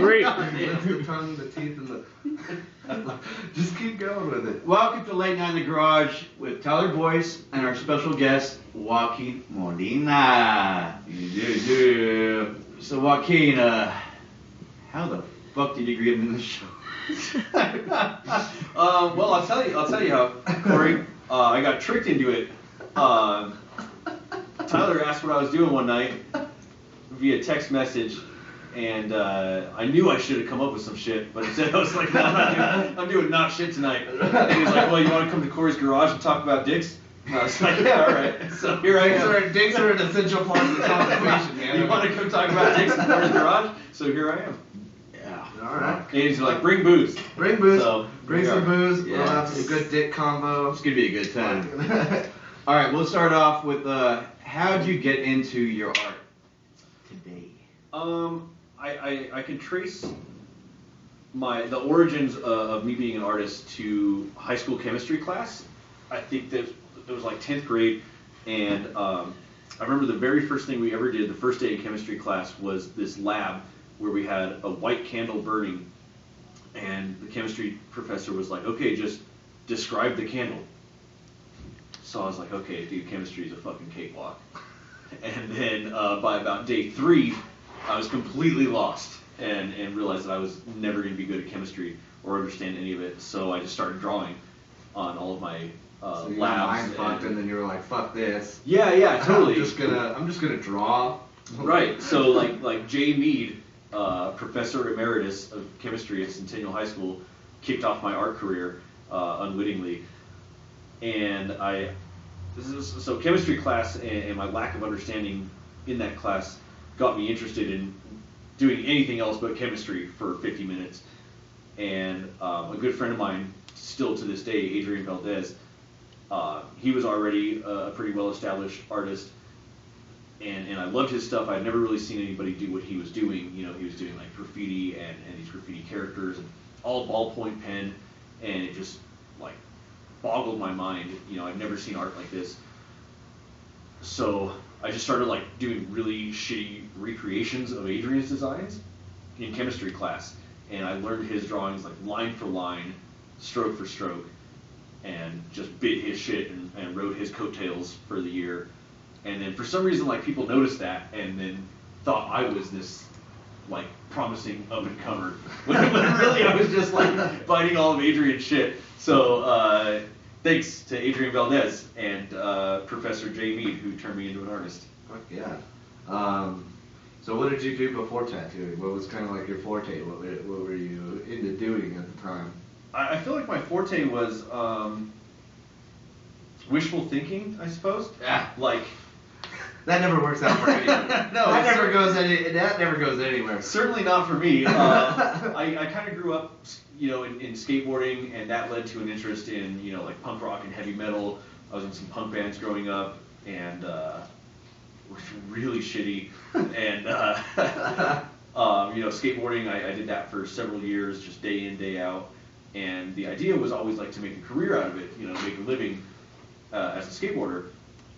great. The tongue, the teeth, and the... Just keep going with it. Welcome to Late Night in the Garage with Tyler Boyce and our special guest, Joaquin Molina. So Joaquin, how the fuck did you get into the show? Well, I'll tell you how, Corey. I got tricked into it. Tyler asked what I was doing one night via text message, and I knew I should have come up with some shit, but instead I was like, no, I'm doing not shit tonight. And he was like, well, you want to come to Corey's garage and talk about dicks? And I was like, yeah, all right. So here I am. Dicks are an essential part of the conversation, man. You want to come talk about dicks in Corey's garage? So here I am. Yeah. All right. And he's like, bring booze. Bring booze. So, bring some booze. Yeah. We'll have some good dick combo. It's gonna be a good time. All right, we'll start off with how'd you get into your art today? I can trace the origins of me being an artist to high school chemistry class. I think that it was like 10th grade, and I remember the very first thing we ever did, the first day of chemistry class, was this lab where we had a white candle burning, and the chemistry professor was like, okay, just describe the candle. So I was like, okay, dude, chemistry is a fucking cakewalk. And then by about day 3, I was completely lost and realized that I was never going to be good at chemistry or understand any of it. So I just started drawing on all of my So you labs. mind fucked, and then you were like, fuck this. Yeah, totally. I'm just gonna draw. Right. So like Jay Mead, professor emeritus of chemistry at Centennial High School, kicked off my art career unwittingly, and so chemistry class and my lack of understanding in that class got me interested in doing anything else but chemistry for 50 minutes. And a good friend of mine, still to this day, Adrian Valdez, he was already a pretty well-established artist, and I loved his stuff. I'd never really seen anybody do what he was doing. You know, he was doing like graffiti and these graffiti characters, and all ballpoint pen, and it just like boggled my mind. You know, I'd never seen art like this. So I just started like doing really shitty recreations of Adrian's designs in chemistry class, and I learned his drawings like line for line, stroke for stroke, and just bit his shit and rode his coattails for the year. And then for some reason, like, people noticed that and then thought I was this like promising up and comer, when really I was just like biting all of Adrian's shit. So thanks to Adrian Valdez and Professor Jay Mead, who turned me into an artist. Fuck yeah. So what did you do before tattooing? What was kind of like your forte? What were you into doing at the time? I feel like my forte was wishful thinking, I suppose. Yeah. Like, that never works out for anyone. No, that never goes anywhere. Certainly not for me. I kind of grew up, you know, in skateboarding, and that led to an interest in, you know, like punk rock and heavy metal. I was in some punk bands growing up, and were really shitty. And you know, skateboarding, I did that for several years, just day in, day out. And the idea was always like to make a career out of it, you know, make a living as a skateboarder.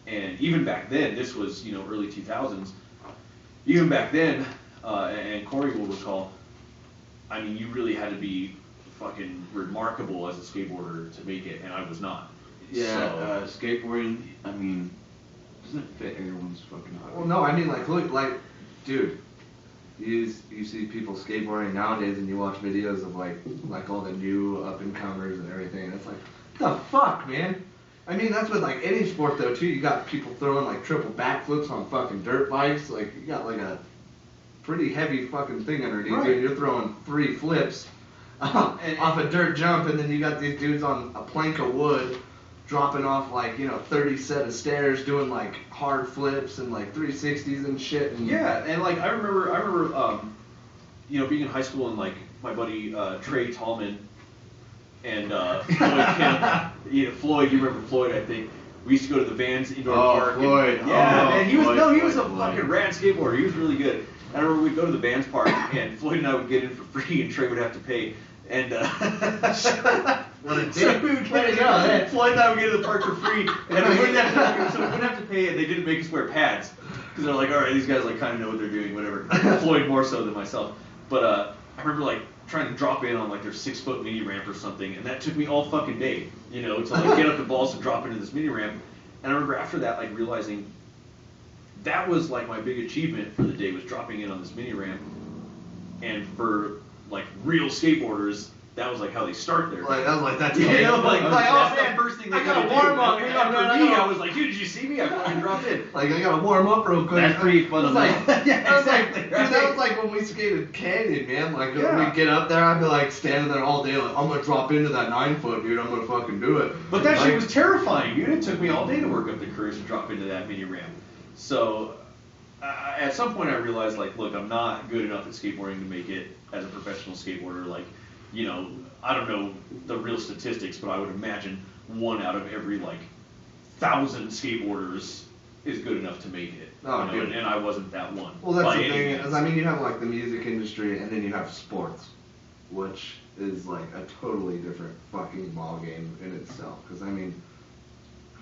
And even back then, this was, you know, early 2000s, even back then, and Corey will recall, I mean, you really had to be fucking remarkable as a skateboarder to make it, and I was not. Yeah, skateboarding, I mean, doesn't it fit everyone's fucking hobby? Well, no, I mean, like, look, like, dude, you see people skateboarding nowadays, and you watch videos of, like all the new up-and-comers and everything, and it's like, what the fuck, man? I mean, that's with, like, any sport, though, too. You got people throwing, like, triple backflips on fucking dirt bikes. Like, you got, like, a pretty heavy fucking thing underneath you, and you're throwing 3 flips off a dirt jump, and then you got these dudes on a plank of wood dropping off, like, you know, 30 set of stairs, doing, like, hard flips and, like, 360s and shit. And yeah, and, like, I remember, you know, being in high school, and, like, my buddy Trey Tallman and Floyd Kemp, you know, Floyd, you remember Floyd, I think. We used to go to the Vans indoor park. Floyd. Yeah, and he was Floyd. a fucking rad skateboarder. He was really good. I remember we'd go to the Vans park, and Floyd and I would get in for free, and Trey would have to pay. And what a dick. So we would get in, Floyd and I would get in the park for free, and we wouldn't have to pay, and they didn't make us wear pads, because they're like, all right, these guys like kind of know what they're doing, whatever. Floyd more so than myself, but I remember like trying to drop in on like their 6-foot mini ramp or something, and that took me all fucking day, you know, to like get up the balls to drop into this mini ramp. And I remember after that, like realizing that was like my big achievement for the day, was dropping in on this mini ramp. And for like real skateboarders, that was like how they start there. Like, I was like, that's you know, like, oh, that's man, the first thing they I got gotta to warm do. up. And Man, for me, I was like, dude, did you see me? I fucking dropped in. Like, I gotta warm up real quick. That's pretty It was fundamental. like, Yeah, I was like, exactly, dude, right. that was like when we skated Canyon, man. Like, when Yeah. we get up there, I'd be like standing there all day, like, I'm gonna drop into that 9-foot, dude. I'm gonna fucking do it. But that like, shit was terrifying, dude. It took me all day to work up the courage to drop into that mini ramp. So, at some point, I realized, like, look, I'm not good enough at skateboarding to make it as a professional skateboarder. Like, you know, I don't know the real statistics, but I would imagine 1 out of every like 1,000 skateboarders is good enough to make it. Oh, you know, dude. and I wasn't that one. Well, that's by the any thing. means. Is, I mean, you have like the music industry, and then you have sports, which is like a totally different fucking ball game in itself. Because I mean,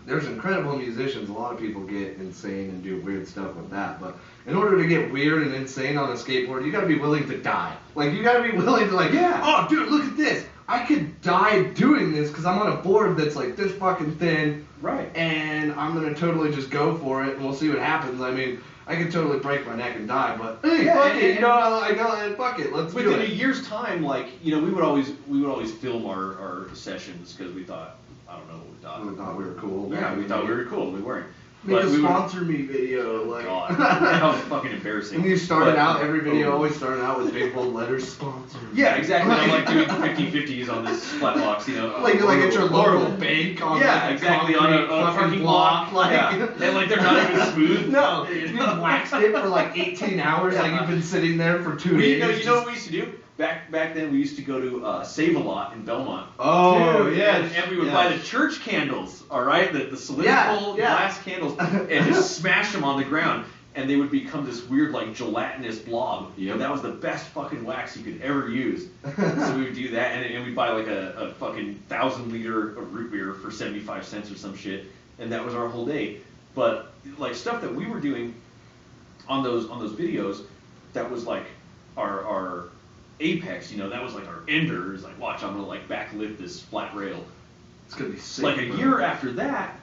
there's incredible musicians. A lot of people get insane and do weird stuff with that. But in order to get weird and insane on a skateboard, you got to be willing to die. Like, you got to be willing to like, Yeah. oh, dude, look at this. I could die doing this because I'm on a board that's like this fucking thin. Right. And I'm gonna totally just go for it, and we'll see what happens. I mean, I could totally break my neck and die, but hey, Yeah, fuck and- it, you know, I know, and fuck it, let's do Within a it. year's time, like, you know, we would always film our sessions because we thought, I don't know what we thought. We thought we were cool. Yeah, we thought we were cool. We weren't. Make But a we would- sponsor me video, like. God, that was fucking embarrassing. And you started But- out, every video Oh. always started out with big bold letters, sponsor. Yeah, exactly. I'm like doing 50-50s on this flat box, you know. Like at your Horrible. local bank on Yeah, like, a exactly, on a concrete fucking parking block. like. Yeah. And like they're not even smooth. No, you waxed it for like 18 hours, like you've been sitting there for 2 days. You know what we used to do? Back then, we used to go to Save-A-Lot in Belmont. Oh, Dude, yes. And we would yes. buy the church candles, all right, the cylindrical Yeah, yeah. glass candles, and just smash them on the ground, and they would become this weird like gelatinous blob. Yep. And that was the best fucking wax you could ever use. So we would do that, and we'd buy like a fucking 1,000-liter of root beer for 75 cents or some shit, and that was our whole day. But like stuff that we were doing on those videos, that was like our apex, you know, that was like our ender. Is like, watch, I'm gonna like backlift this flat rail. It's gonna be sick. Like a bro. year after that,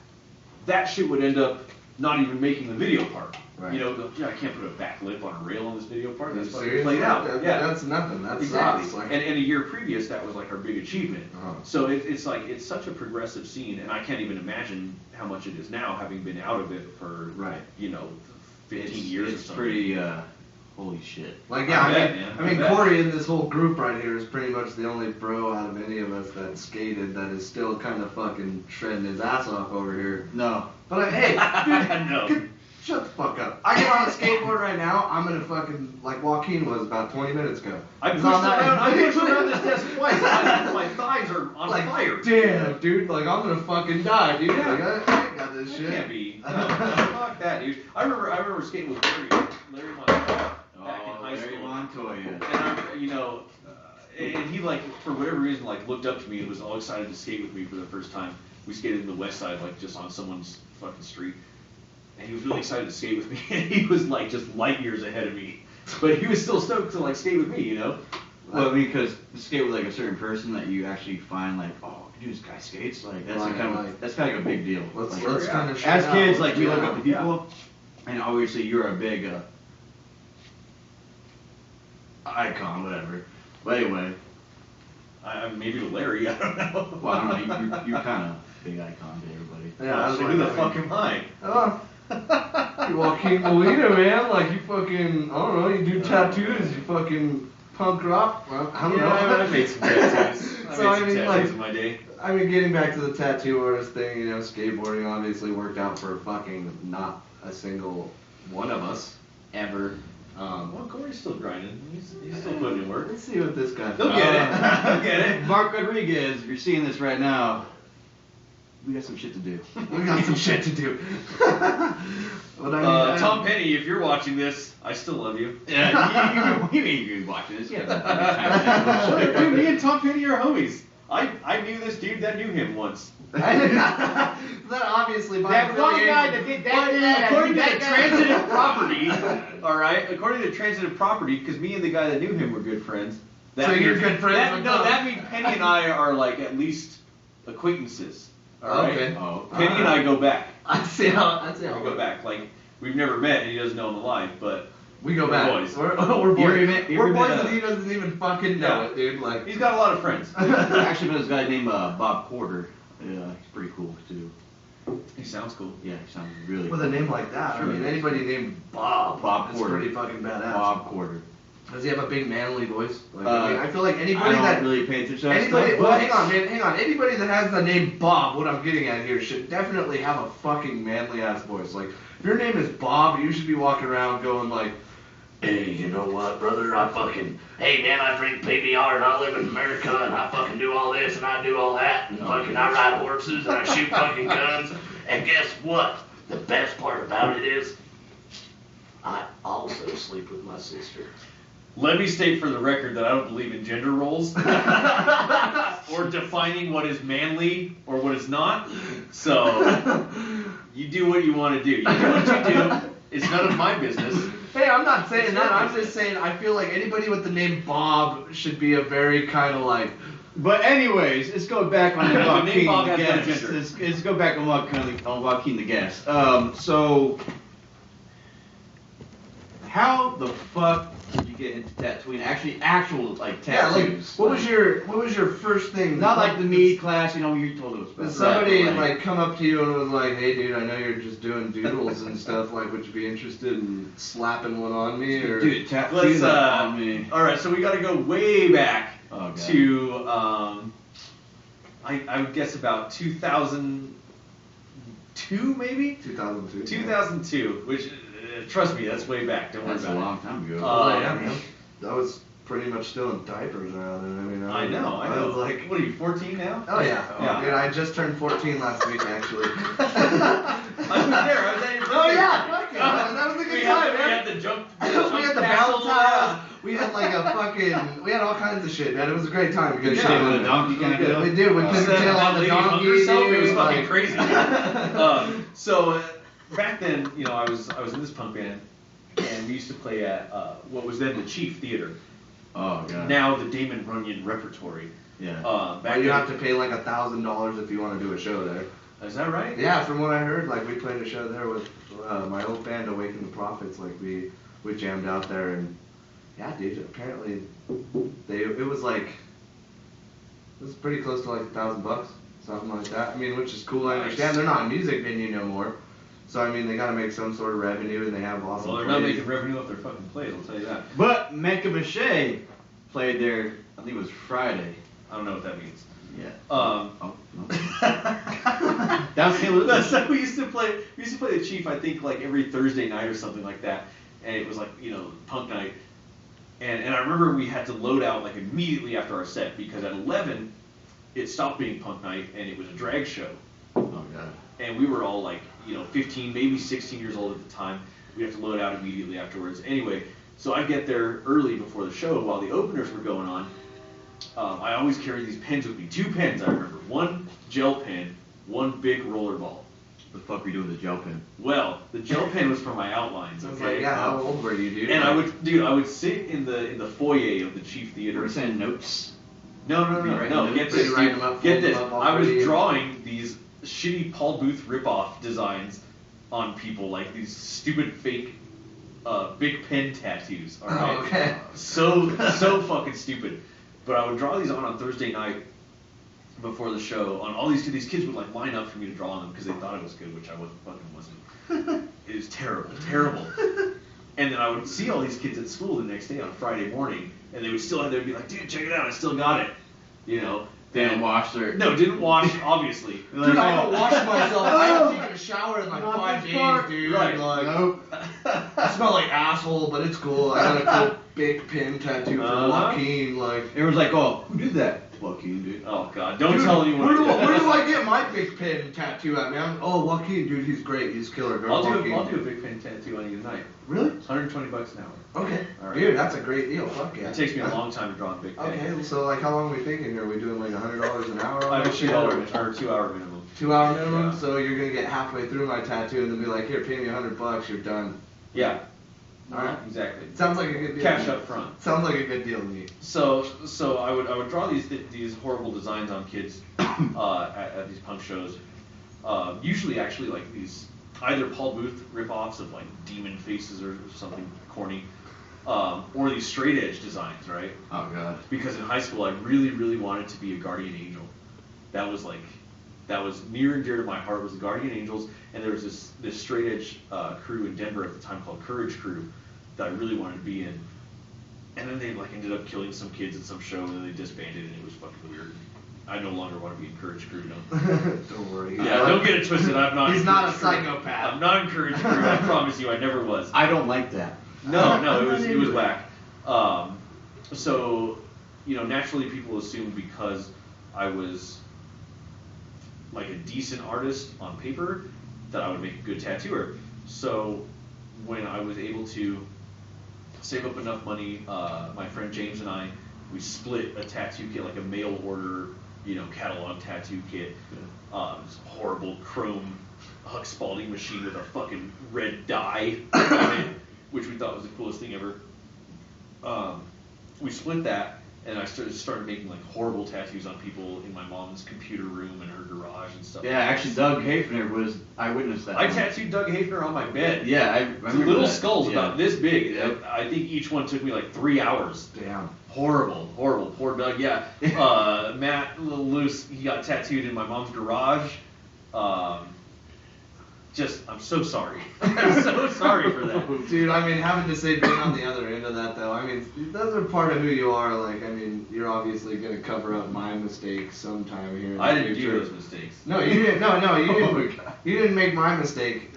that shit would end up not even making the video part. Right. You know, yeah, I can't put a backlift on a rail on this video part. Are you That's fucking serious? played out. Yeah, That's nothing. That's exactly. sucks. Like, And a year previous, that was like our big achievement. Uh-huh. So it's like it's such a progressive scene, and I can't even imagine how much it is now, having been out of it for Right. you know, 15 It's, years or it's something. pretty, holy shit. Like, yeah, I bet, man. I mean, I bet. Corey in this whole group right here is pretty much the only bro out of any of us that skated that is still kind of fucking shredding his ass off over here. No. But hey, dude, No. shut the fuck up. I get on a skateboard right now, I'm gonna fucking, like Joaquin was about 20 minutes ago. I He's pushed on that- around this desk twice. My thighs are on like, fire. damn, dude, like I'm gonna fucking die, dude. Yeah. Like, I ain't got this That shit. can't be. No, fuck that, dude. I remember skating with Larry Montoya back in high Larry school. Montoya. And I, you know, and he like for whatever reason like looked up to me and was all excited to skate with me for the first time. We skated in the west side, like just on someone's fucking street, and he was really excited to skate with me. And he was like just light years ahead of me, but he was still stoked to like skate with me, you know. Well, I mean, because to skate with like a certain person that you actually find like, oh, dude, this guy skates. Like that's Right, kind of like- that's kind of a big deal. Let's Like, let's yeah. kind of as kids, like we yeah. look up to people, and obviously you're a big icon, whatever. But anyway, Maybe to Larry, I don't know. well, I don't know. You're kind of big icon to everybody. Yeah, I was So like, who the fuck am I? You Joaquin Molina, man. Like, you fucking, I don't know, you do tattoos, you fucking punk rock. Well, I don't know. I made some tattoos. So, I mean, like, in my day. I mean, getting back to the tattoo artist thing, you know, skateboarding obviously worked out for fucking not a single one of us ever. Well, Corey's still grinding. He's still putting in work. Let's see what this guy. He'll get it. He'll get it. Mark Rodriguez, if you're seeing this right now, we got some shit to do. We got some shit to do. But I mean, Tom Penny, if you're watching this, I still love you. Yeah, you mean you're watching this? Yeah. Dude, me and Tom Penny are homies. I knew this dude that knew him once. that obviously by That one affiliation- guy that did that. According to the transitive property, all right. According to transitive property, because me and the guy that knew him were good friends. So you're good friends with No, them. that means Penny and I are like at least acquaintances. All right? Okay. Oh, Penny and I go back. I see how. We go back. Like we've never met, and he doesn't know I'm alive, but We go we're back. boys. We're You boys. ever met- you We're ever boys, met, and he doesn't even fucking know it, dude. Like. He's got a lot of friends. I actually met this guy named Bob Porter. Yeah, he's pretty cool too. He sounds cool. Yeah, he sounds really With a name like that, I mean, anybody named Bob. Bob is Porter. pretty fucking badass. Bob Porter. Does he have a big manly voice? Like, I mean, I feel like I anybody don't that really pay attention to that anybody. stuff, Well, but- hang on, man. Hang on. Anybody that has the name Bob, what I'm getting at here, should definitely have a fucking manly ass voice. Like, if your name is Bob, you should be walking around going like, "Hey, you know what, brother? Hey man, I drink PBR and I live in America and I fucking do all this and I do all that and fucking I ride horses and I shoot fucking guns and guess what? The best part about it is, I also sleep with my sister." Let me state for the record that I don't believe in gender roles or defining what is manly or what is not. So you do what you want to do. You do what you do. It's none of my business. Hey, I'm not saying that. I'm just saying I feel like anybody with the name Bob should be a very kind of like. But anyways, let's go back on The name Joaquin Bob the has no guest. gender. Let's go back on Joaquin the guest. So how the fuck did you get into tattooing? Actual like Yeah, like tattoos. what was your first thing? Not like the meat class, you know, you told us. Did somebody like come up to you and was like, "Hey, dude, I know you're just doing doodles and stuff. Like, would you be interested in slapping one on me?" Or dude, tattoo Let's that on me. all right, so we got to go way back Oh, God. to I would guess about 2002 maybe 2002. 2002, which trust me, that's way back. Don't worry That's a about long time ago. Yeah, man. That was pretty much still in diapers around then. I mean, it. I know. I was like, what are you, 14 now? oh yeah, Yeah. dude, I just turned 14 last week actually. I was there. I was at your birthday. Oh yeah, fuck yeah, that was a good we time, had, man. We had the jump. We had the castle, bounce house. We had like a fucking. We had all kinds of shit, man. It was a great time. Good Yeah, shit. with a donkey kind of deal? We did. We put the tail on the lady hung donkey. herself, Dude, it was fucking like- crazy. Back then, you know, I was in this punk band, and we used to play at what was then the Chief Theater. Oh god. Now the Damon Runyon Repertory. Yeah. Back You then, have to pay like $1,000 if you want to do a show there. Is that right? Yeah, from what I heard, like we played a show there with my old band, Awaken the Prophets. Like we jammed out there, and yeah, dude. Apparently, it was pretty close to like $1,000, something like that. I mean, which is cool. I Nice. understand they're not a music venue no more, so I mean they got to make some sort of revenue, and they have awesome. Well, they're not plays. making revenue off their fucking plays. I'll tell you that. But Mecca Mache played there, I think it was Friday. I don't know what that means. Yeah. Oh no. That's him. That's how we used to play. We used to play the Chief, I think, like every Thursday night or something like that, and it was like, you know, punk night. And I remember we had to load out like immediately after our set because at 11 it stopped being punk night and it was a drag show. Oh god. And we were all like, you know, 15, maybe 16 years old at the time. We have to load out immediately afterwards. Anyway, so I'd get there early before the show while the openers were going on. I always carried these pens with me. 2 pens, I remember. 1 gel pen, 1 big roller ball. The fuck we doing with the gel pen? Well, the gel pen was for my outlines, I was okay? like, yeah, how old were you, dude? And I would sit in the foyer of the Chief You Theater. were sending notes? No. writing Get notes? this, You write dude. them up, Get fold them this. up all I was pretty. drawing these shitty Paul Booth ripoff designs on people, like these stupid fake big pen tattoos. All right. Oh, okay. So fucking stupid. But I would draw these on Thursday night before the show. On all these kids would like line up for me to draw on them because they thought it was good, which I wasn't. It was terrible. And then I would see all these kids at school the next day on Friday morning, and they'd be like, "Dude, check it out! I still got it," you know. They didn't And- wash their... No, didn't wash, obviously. Dude, I don't wash myself. I Oh. haven't taken a shower in like Not 5 this days, part. dude. Right. Like, Nope. I smell like asshole, but it's cool. I got a cool big pin tattoo for Uh-huh. Joaquin. Like, Everyone's like, oh, who did that? Joaquin, dude. Oh God, don't dude, tell anyone. Where do I get my big pin tattoo at, man? Oh, Joaquin, dude, he's great. He's killer. Girl, I'll Joaquin. do a big pen tattoo on you tonight. Really? $120 an hour. Okay. All right. Dude, that's a great deal. Fuck yeah. It takes me a long time to draw a big pen. Okay, so like, how long are we thinking here? Are we doing like $100 an hour on I have a this shit, or 2-hour minimum. 2 hour minimum? Yeah. So you're gonna get halfway through my tattoo and then be like, here, pay me $100, you're done. Yeah. Alright. Exactly. Sounds like a good deal. Cash up front. Sounds like a good deal to me. So I would draw these horrible designs on kids at these punk shows. Usually actually like these either Paul Booth ripoffs of like demon faces or something corny, or these straight edge designs, right? Oh god. Because in high school I really wanted to be a guardian angel. That was near and dear to my heart, was the Guardian Angels, and there was this straight edge crew in Denver at the time called Courage Crew that I really wanted to be in. And then they like ended up killing some kids at some show, and then they disbanded, and it was fucking weird. I no longer want to be in Courage Crew, no. Don't worry. Yeah, don't get it twisted. I'm not. He's not a Courage Crew. psychopath. I'm not in Courage Crew. I promise you, I never was. I don't like that. No, it was whack. So, naturally people assumed because I was like a decent artist on paper that I would make a good tattooer. So when I was able to save up enough money, my friend James and I, we split a tattoo kit, like a mail order, catalog tattoo kit. This horrible chrome Huck Spalding machine with a fucking red dye on it, which we thought was the coolest thing ever. We split that, and I started making like horrible tattoos on people in my mom's computer room and her garage and stuff. Yeah, actually, Doug Hafner was. I witnessed that. I tattooed Doug Hafner on my bed. Yeah, I remember Little that. skulls Yeah. about this big. Yep. I think each one took me like 3 hours. Damn. Horrible. Poor Doug. Yeah. Matt, a little loose. He got tattooed in my mom's garage. I'm so sorry. I'm so sorry for that. Dude, I mean, having to say being on the other end of that, though, I mean, those are part of who you are. Like, I mean, you're obviously going to cover up my mistakes sometime here in the I didn't future. do those mistakes. No, you didn't. No, you Oh didn't. my God. You didn't make my mistake.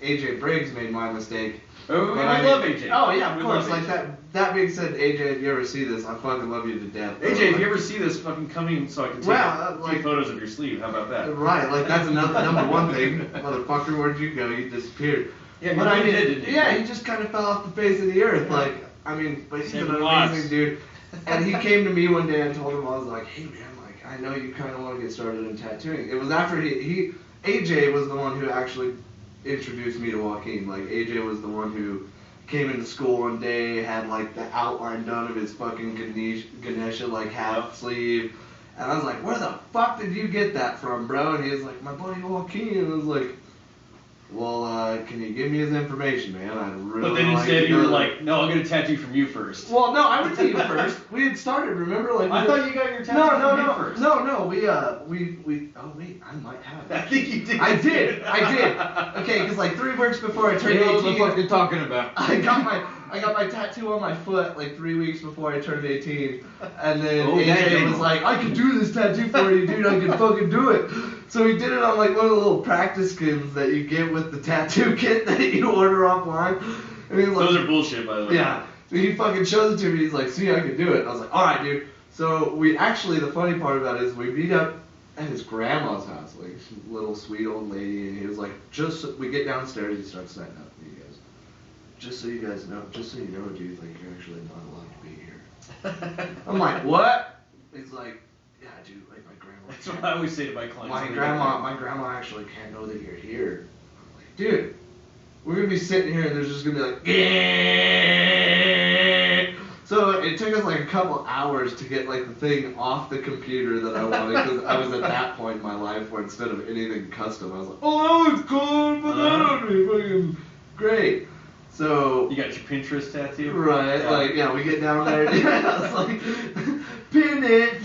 AJ Briggs made my mistake. Oh, we But I love mean- AJ. Oh yeah, of We course. love Like AJ. that being said, AJ, if you ever see this, I fucking love you to death. bro. AJ, if Like- you ever see this, fucking come in so I can take Well, a like- few photos of your sleeve. How about that? Right, like that's another number one thing. Motherfucker, where'd you go? You disappeared. Yeah, but you I really mean, did, didn't you? yeah, he just kind of fell off the face of the earth. Yeah. Like, I mean, but he's Saving an lives. amazing dude. And he came to me one day and told him, I was like, hey man, like I know you kind of want to get started in tattooing. It was after AJ was the one who actually introduced me to Joaquin. Like AJ was the one who came into school one day, had like the outline done of his fucking Ganesha like half sleeve. And I was like, where the fuck did you get that from, bro? And he was like, my buddy Joaquin. And I was like, well, can you give me his information, man? I'd really But then like instead to you were know like, no, I'm gonna tattoo from you first. Well, no, I went to you first. We had started, remember? Like I thought you got your tattoo no, from me first. No, we. Oh wait, I might have. I think you did. I did. Okay, because like 3 weeks before I turned You know what the 18, fuck you're talking about. I got my tattoo on my foot like 3 weeks before I turned 18, and then Oh, AJ damn. was like, "I can do this tattoo for you, dude. I can fucking do it." So he did it on like one of the little practice skins that you get with the tattoo kit that you order offline. And he was like, Those are bullshit, by the way. yeah. So he fucking shows it to me. He's like, "See, I can do it." And I was like, "All right, dude." So we actually, the funny part about it is we meet up at his grandma's house, like some little sweet old lady, and he was like, we get downstairs, he starts setting up, and he goes, just so you guys know, just so you know, dude, like you're actually not allowed to be here. I'm like, what? He's like, yeah, dude, like my grandma. That's what I always say to my clients. My grandma actually can't know that you're here. I'm like, dude, we're gonna be sitting here and there's just gonna be like, yeah. So it took us like a couple hours to get like the thing off the computer that I wanted, because I was at that point in my life where instead of anything custom, I was like, oh, that looks cool, but that would be fucking great. So You got your Pinterest tattoo? right, like yeah, we get down there. Yeah, I was like, pin it.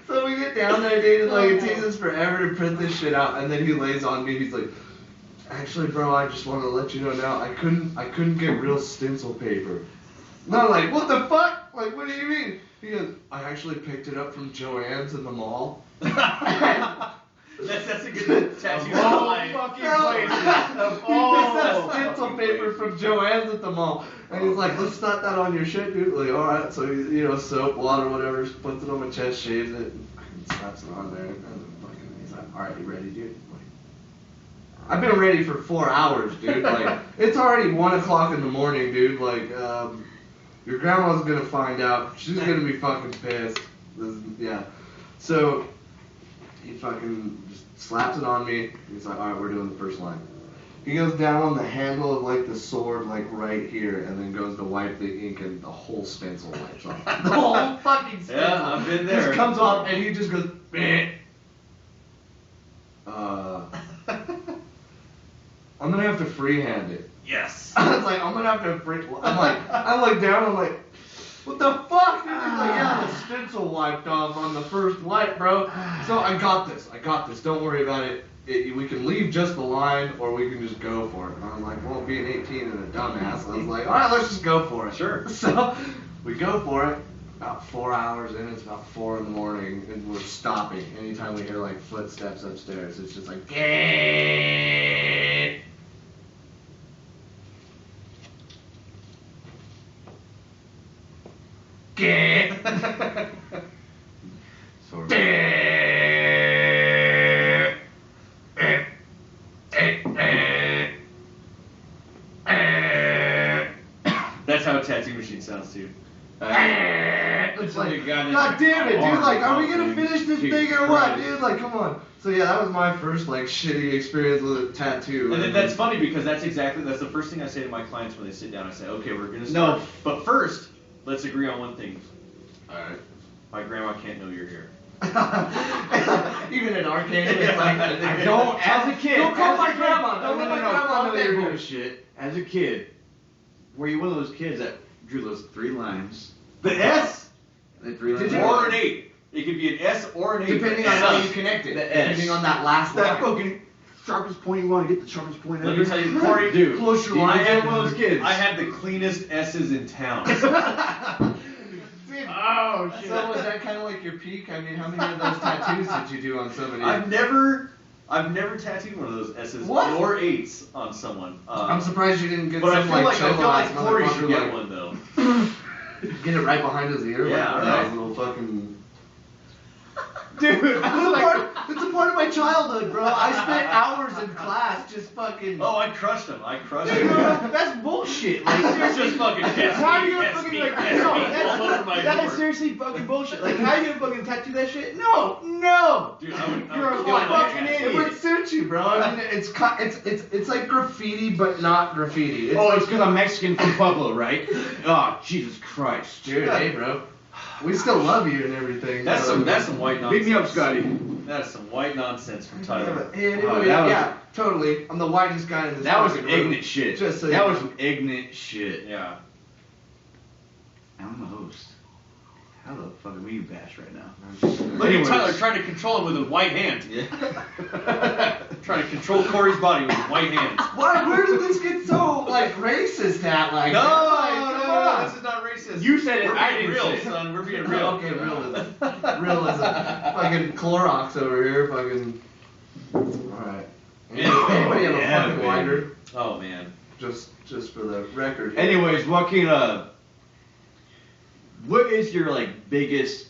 So we get down there, dude, and like it takes us forever to print this shit out, and then he lays on me. He's like, actually, bro, I just wanted to let you know now, I couldn't get real stencil paper. And I'm like, what the fuck? Like, what do you mean? He goes, I actually picked it up from Joann's in the mall. That's a good tattoo. all line. fucking No. places. He picks up stencil paper from Joann's at the mall. And he's like, let's slap that on your shit, dude. Like, alright. So, soap, water, whatever, puts it on my chest, shaves it, and fucking slaps it on there. And then fucking, he's like, alright, you ready, dude? Like, I've been ready for 4 hours, dude. Like, it's already 1 o'clock in the morning, dude. Like, your grandma's gonna find out. She's gonna be fucking pissed. Yeah. So, he fucking just slaps it on me. He's like, alright, we're doing the first line. He goes down on the handle of like the sword, like right here, and then goes to wipe the ink, and the whole stencil wipes off. The whole fucking stencil. Yeah, I've been there. Just comes off, and he just goes. Meh. I'm gonna have to freehand it. Yes. I was like, I'm gonna have to I look down, I'm like, what the fuck? And he's like, yeah, the stencil wiped off on the first wipe, bro. So I got this. Don't worry about it. We can leave just the line, or we can just go for it. And I'm like, well, being 18 and a dumbass, I was like, all right, let's just go for it. Sure. So we go for it. About 4 hours in, it's about 4 in the morning, and we're stopping. Anytime we hear like footsteps upstairs, it's just like, Gah! Sort of. That's how a tattoo machine sounds too. It's like, God damn it, dude, like, are we gonna finish this thing or what, dude? Like, come on. So yeah, that was my first, like, shitty experience with a tattoo. And then that's funny because that's the first thing I say to my clients when they sit down. I say, okay, we're gonna start. No. But first, let's agree on one thing. Alright. My grandma can't know you're here. Even in our case, it's like, I don't, As a kid. Don't call as my a kid- grandma. Don't let my grandma know fuck that you're here. bullshit. As a kid, were you one of those kids that drew those 3 lines? The S The 3 lines. Did you? or an 8. It could be an S or an 8. Depending on how you connect it. The S. Depending on that last That line. fucking sharpest point you want to get the sharpest point Let ever. me tell you, Corey, dude. Close your you lines. had one of those kids. I had the cleanest S's in town. Dude, Oh shit. so was that kind of like your peak? I mean, how many of those tattoos did you do on somebody? I've never tattooed one of those S's What? or 8s on someone. I'm surprised you didn't get But I some feel like like Corey cholo-ass should get motherfucker, one though. like, get it right behind his ear. Yeah, like, right. those little fucking. Dude, It's a part of my childhood, bro. I spent hours in class just fucking. Oh, I crushed him. Dude, that's bullshit. Like It's seriously, just fucking how are you gonna SB, fucking like SB, no, all over my that is door. seriously fucking bullshit. Like how are you gonna fucking tattoo that shit? No. Dude, You're a kill my fucking cat. It would suit you, bro. I mean, it's like graffiti, but not graffiti. It's Oh, like, it's because I'm Mexican from Pueblo, right? Oh, Jesus Christ. dude, hey, bro. We still love you and everything. That's so- some white nonsense. Beat me up, Scotty. That's some white nonsense from Yeah, Tyler. but anyway, Oh, that yeah, totally. I'm the whitest guy in this. That was fucking some room. ignorant shit. Just so that you was know. some ignorant shit. Yeah. I'm the host. How the fuck are you bash right now? Look Anyways. at Tyler trying to control him with his white hand. Trying to control Corey's body with his white hand. Why? Where did this get so like racist at? Like, No, that? Like, come on. this is not racist. You said it, We're I being didn't real, say it. son. We're being real. Okay, realism. Realism. Fucking Clorox over here. Fucking. Alright. Anybody have a Yeah, fucking baby. lighter? Oh man. Just for the record. Anyways, Joaquin, what is your like biggest,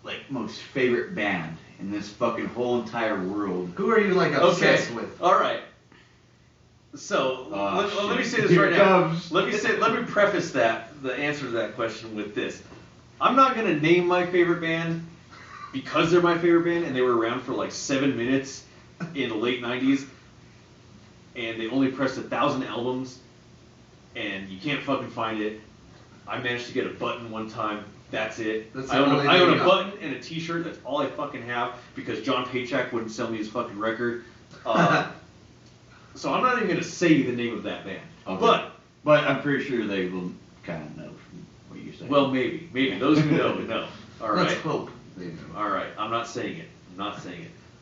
like most favorite band in this fucking whole entire world? Who are you like Okay. obsessed with? All right. So let me say this Here right it now. comes. Let me preface the answer to that question with this. I'm not gonna name my favorite band because they're my favorite band and they were around for like 7 minutes in the late '90s, and they only pressed 1,000 albums, and you can't fucking find it. I managed to get a button one time. That's it. That's I the own only a thing you got. button and a T-shirt. That's all I fucking have because John Paycheck wouldn't sell me his fucking record. So I'm not even gonna say the name of that band. Okay. But I'm pretty sure they will kind of know from what you're saying. Well, maybe those who know know. All right. Let's hope they know. All right. I'm not saying it.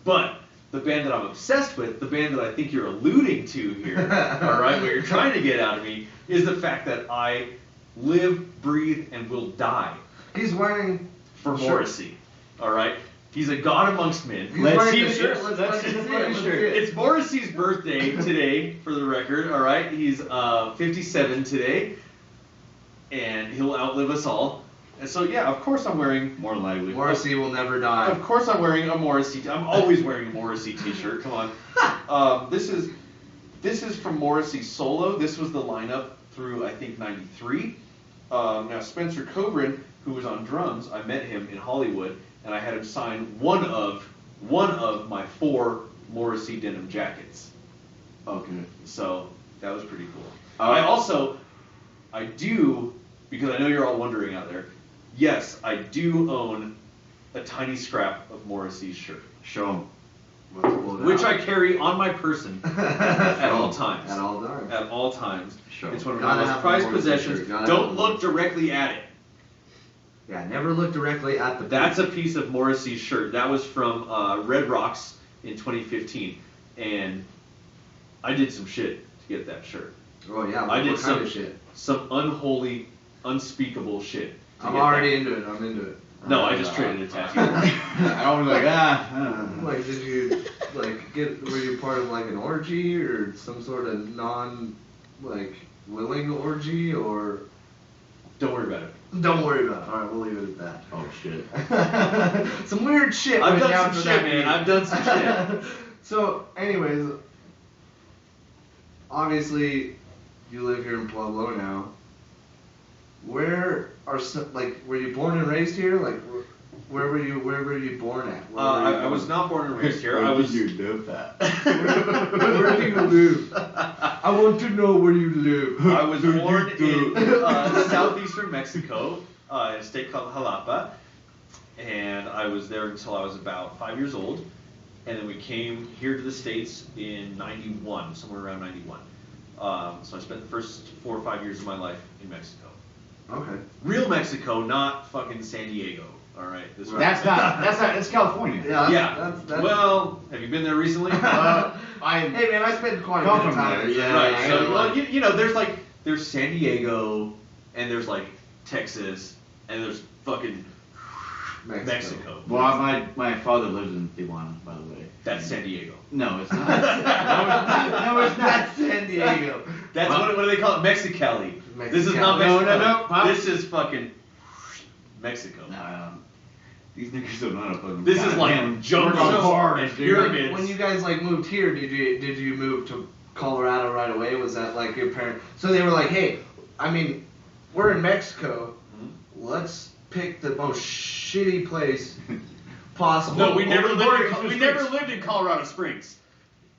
But the band that I'm obsessed with, the band that I think you're alluding to here, all right, what you're trying to get out of me, is the fact that I live, breathe, and will die He's wearing for Sure. Morrissey. All right. He's a god amongst men. He's Let's wearing see the the shirt. shirt. Let's Let's fucking see the see it. Let's shirt. see it. It's Morrissey's birthday today, for the record. All right, he's 57 today, and he'll outlive us all. And so, yeah, of course I'm wearing. more than likely. Morrissey will never die. Of course I'm wearing a Morrissey. I'm always wearing a Morrissey T-shirt. Come on. This is from Morrissey solo. This was the lineup through I think '93. Now Spencer Coburn, who was on drums, I met him in Hollywood, and I had him sign one of my 4 Morrissey denim jackets. Okay. So that was pretty cool. Uh, I do, because I know you're all wondering out there, yes, I do own a tiny scrap of Morrissey's shirt. Show 'em. Which I carry on my person at all times. At all times. At all times. Sure. It's one of Gotta my most have prized the Morrissey possessions. shirt. Gotta Don't have look the directly at it. Yeah, never look directly at the. That's a piece of Morrissey's shirt. That was from Red Rocks in 2015, and I did some shit to get that shirt. Oh yeah, I did what some kind of shit? Some unholy, unspeakable shit. I'm already into it. I'm into it. No, I just traded a tattoo. I was like, Like, did you were you part of like an orgy or some sort of willing orgy or? Don't worry about it. Don't worry about it. All right, we'll leave it at that. Oh shit. Some weird shit. I've went done down some for shit, that man. meeting. I've done some shit. So, anyways, obviously, you live here in Pueblo now. Where were you born and raised here? Like, where were you born at? I was not born and raised here. I was. You live that. Where do you live? I want to know where you live. I was born in southeastern Mexico, in a state called Jalapa, and I was there until I was about 5 years old, and then we came here to the States in '91, somewhere around '91. So I spent the first 4 or 5 years of my life in Mexico. Okay. Real Mexico, not fucking San Diego. All right. That's California. Yeah. That's, well, have you been there recently? Hey man, I spent quite a bit of time there. Yeah. Right. So, well, you know, there's San Diego, and there's like Texas, and there's fucking Mexico. Well, my father lives in Tijuana, by the way. That's San Diego. No, it's not. No, it's not San Diego. That's what do they call it? Mexicali. This is not Mexicali. Mexico. No. This is fucking Mexico. No. These niggas don't know how to fucking. This is like goddamn jungle work on farms, and dude. pyramids. When you guys moved here, did you move to Colorado right away? Was that like your parents? So they were like, hey, I mean, we're in Mexico. Let's pick the most shitty place possible. No, we never Only lived in Colorado Springs.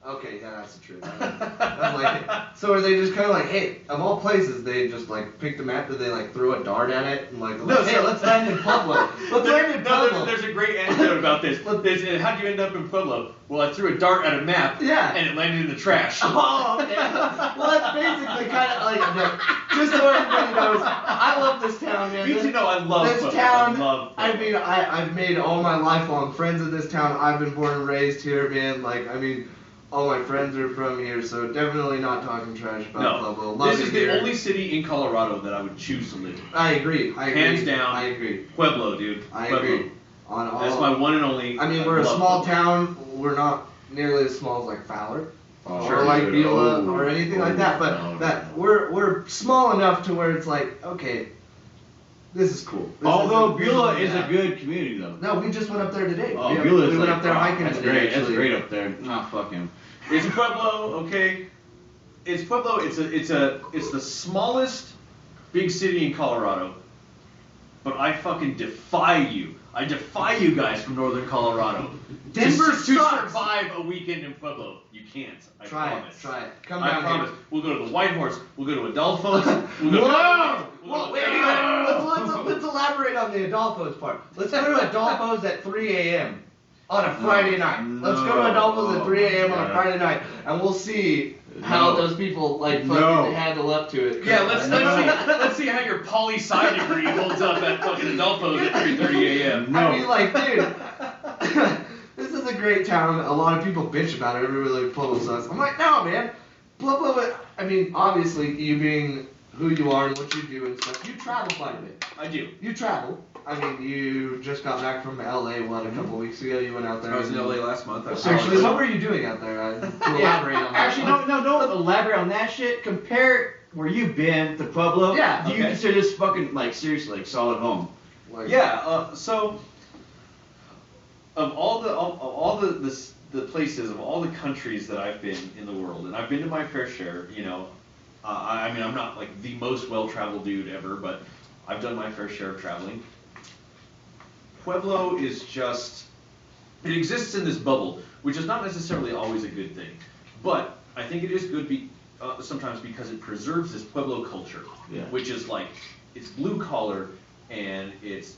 Okay, yeah, that's the truth. I like it. So are they just kind of like, hey, of all places, they just like pick the map? Did they like throw a dart at it and like, hey, so- let's land in Pueblo. Let's land in Pueblo. There's a great anecdote about this. How'd you end up in Pueblo? Well, I threw a dart at a map, Yeah. and it landed in the trash. Oh, okay. Well, that's basically kind of like, just so everybody knows, I love this town, man. You need to know I love this Pueblo. town. I love I Pueblo. mean, I've made all my lifelong friends of this town. I've been born and raised here, man. Like, I mean, all my friends are from here, so definitely not talking trash about Pueblo. Love This it is the here. only city in Colorado that I would choose to live in. I agree. Hands down. I agree. Pueblo, dude. I Pueblo. agree. On all. That's my one and only. I mean, we're a small town. We're not nearly as small as like Fowler. Sure. Or like Beulah Oh. or anything like that, but No, that we're small enough to where it's like, okay, this is cool. This Although this Beulah is yeah. a good community, though. No, we just went up there today. Oh, we Beulah's went like, up there hiking that's today. great. That's Actually. great up there. Oh, fuck him. It's Pueblo, okay? It's Pueblo. It's the smallest big city in Colorado. But I fucking defy you. I defy you guys from northern Colorado. Denver to sucks. survive a weekend in Pueblo. You can't. I promise. Try it. Come I down promise. here. We'll go to the White Horse. We'll go to Adolfo's. We'll go Whoa! to Well, wait, let's elaborate on the Adolfo's part. Let's go to Adolfo's at 3 a.m. on a Friday night. Let's go to Adolfo's at 3 a.m. on a Friday night, and we'll see how those people like fucking handle up to it. Yeah, let's see how your poli-sci degree holds up at fucking Adolfo's at 3:30 a.m. I mean, like, dude, this is a great town. A lot of people bitch about it. Everybody like Pueblo sucks. I'm like, no, man. Pueblo. I mean, obviously, you being who you are and what you do and stuff, you travel quite a bit. I do. You travel. I mean, you just got back from LA, a couple weeks ago? You went out there. I was in LA last month. Actually, what were you doing out there? To elaborate on that. Actually, don't elaborate on that shit. Compare where you've been to Pueblo. Yeah, Do you okay. consider this fucking, like, seriously, like, solid home? Like, Yeah. So, of all the places, of all the countries that I've been in the world, and I've been to my fair share. You know, I mean, I'm not like the most well-traveled dude ever, but I've done my fair share of traveling. Pueblo is just, it exists in this bubble, which is not necessarily always a good thing. But I think it is good sometimes because it preserves this Pueblo culture, which is like it's blue collar and it's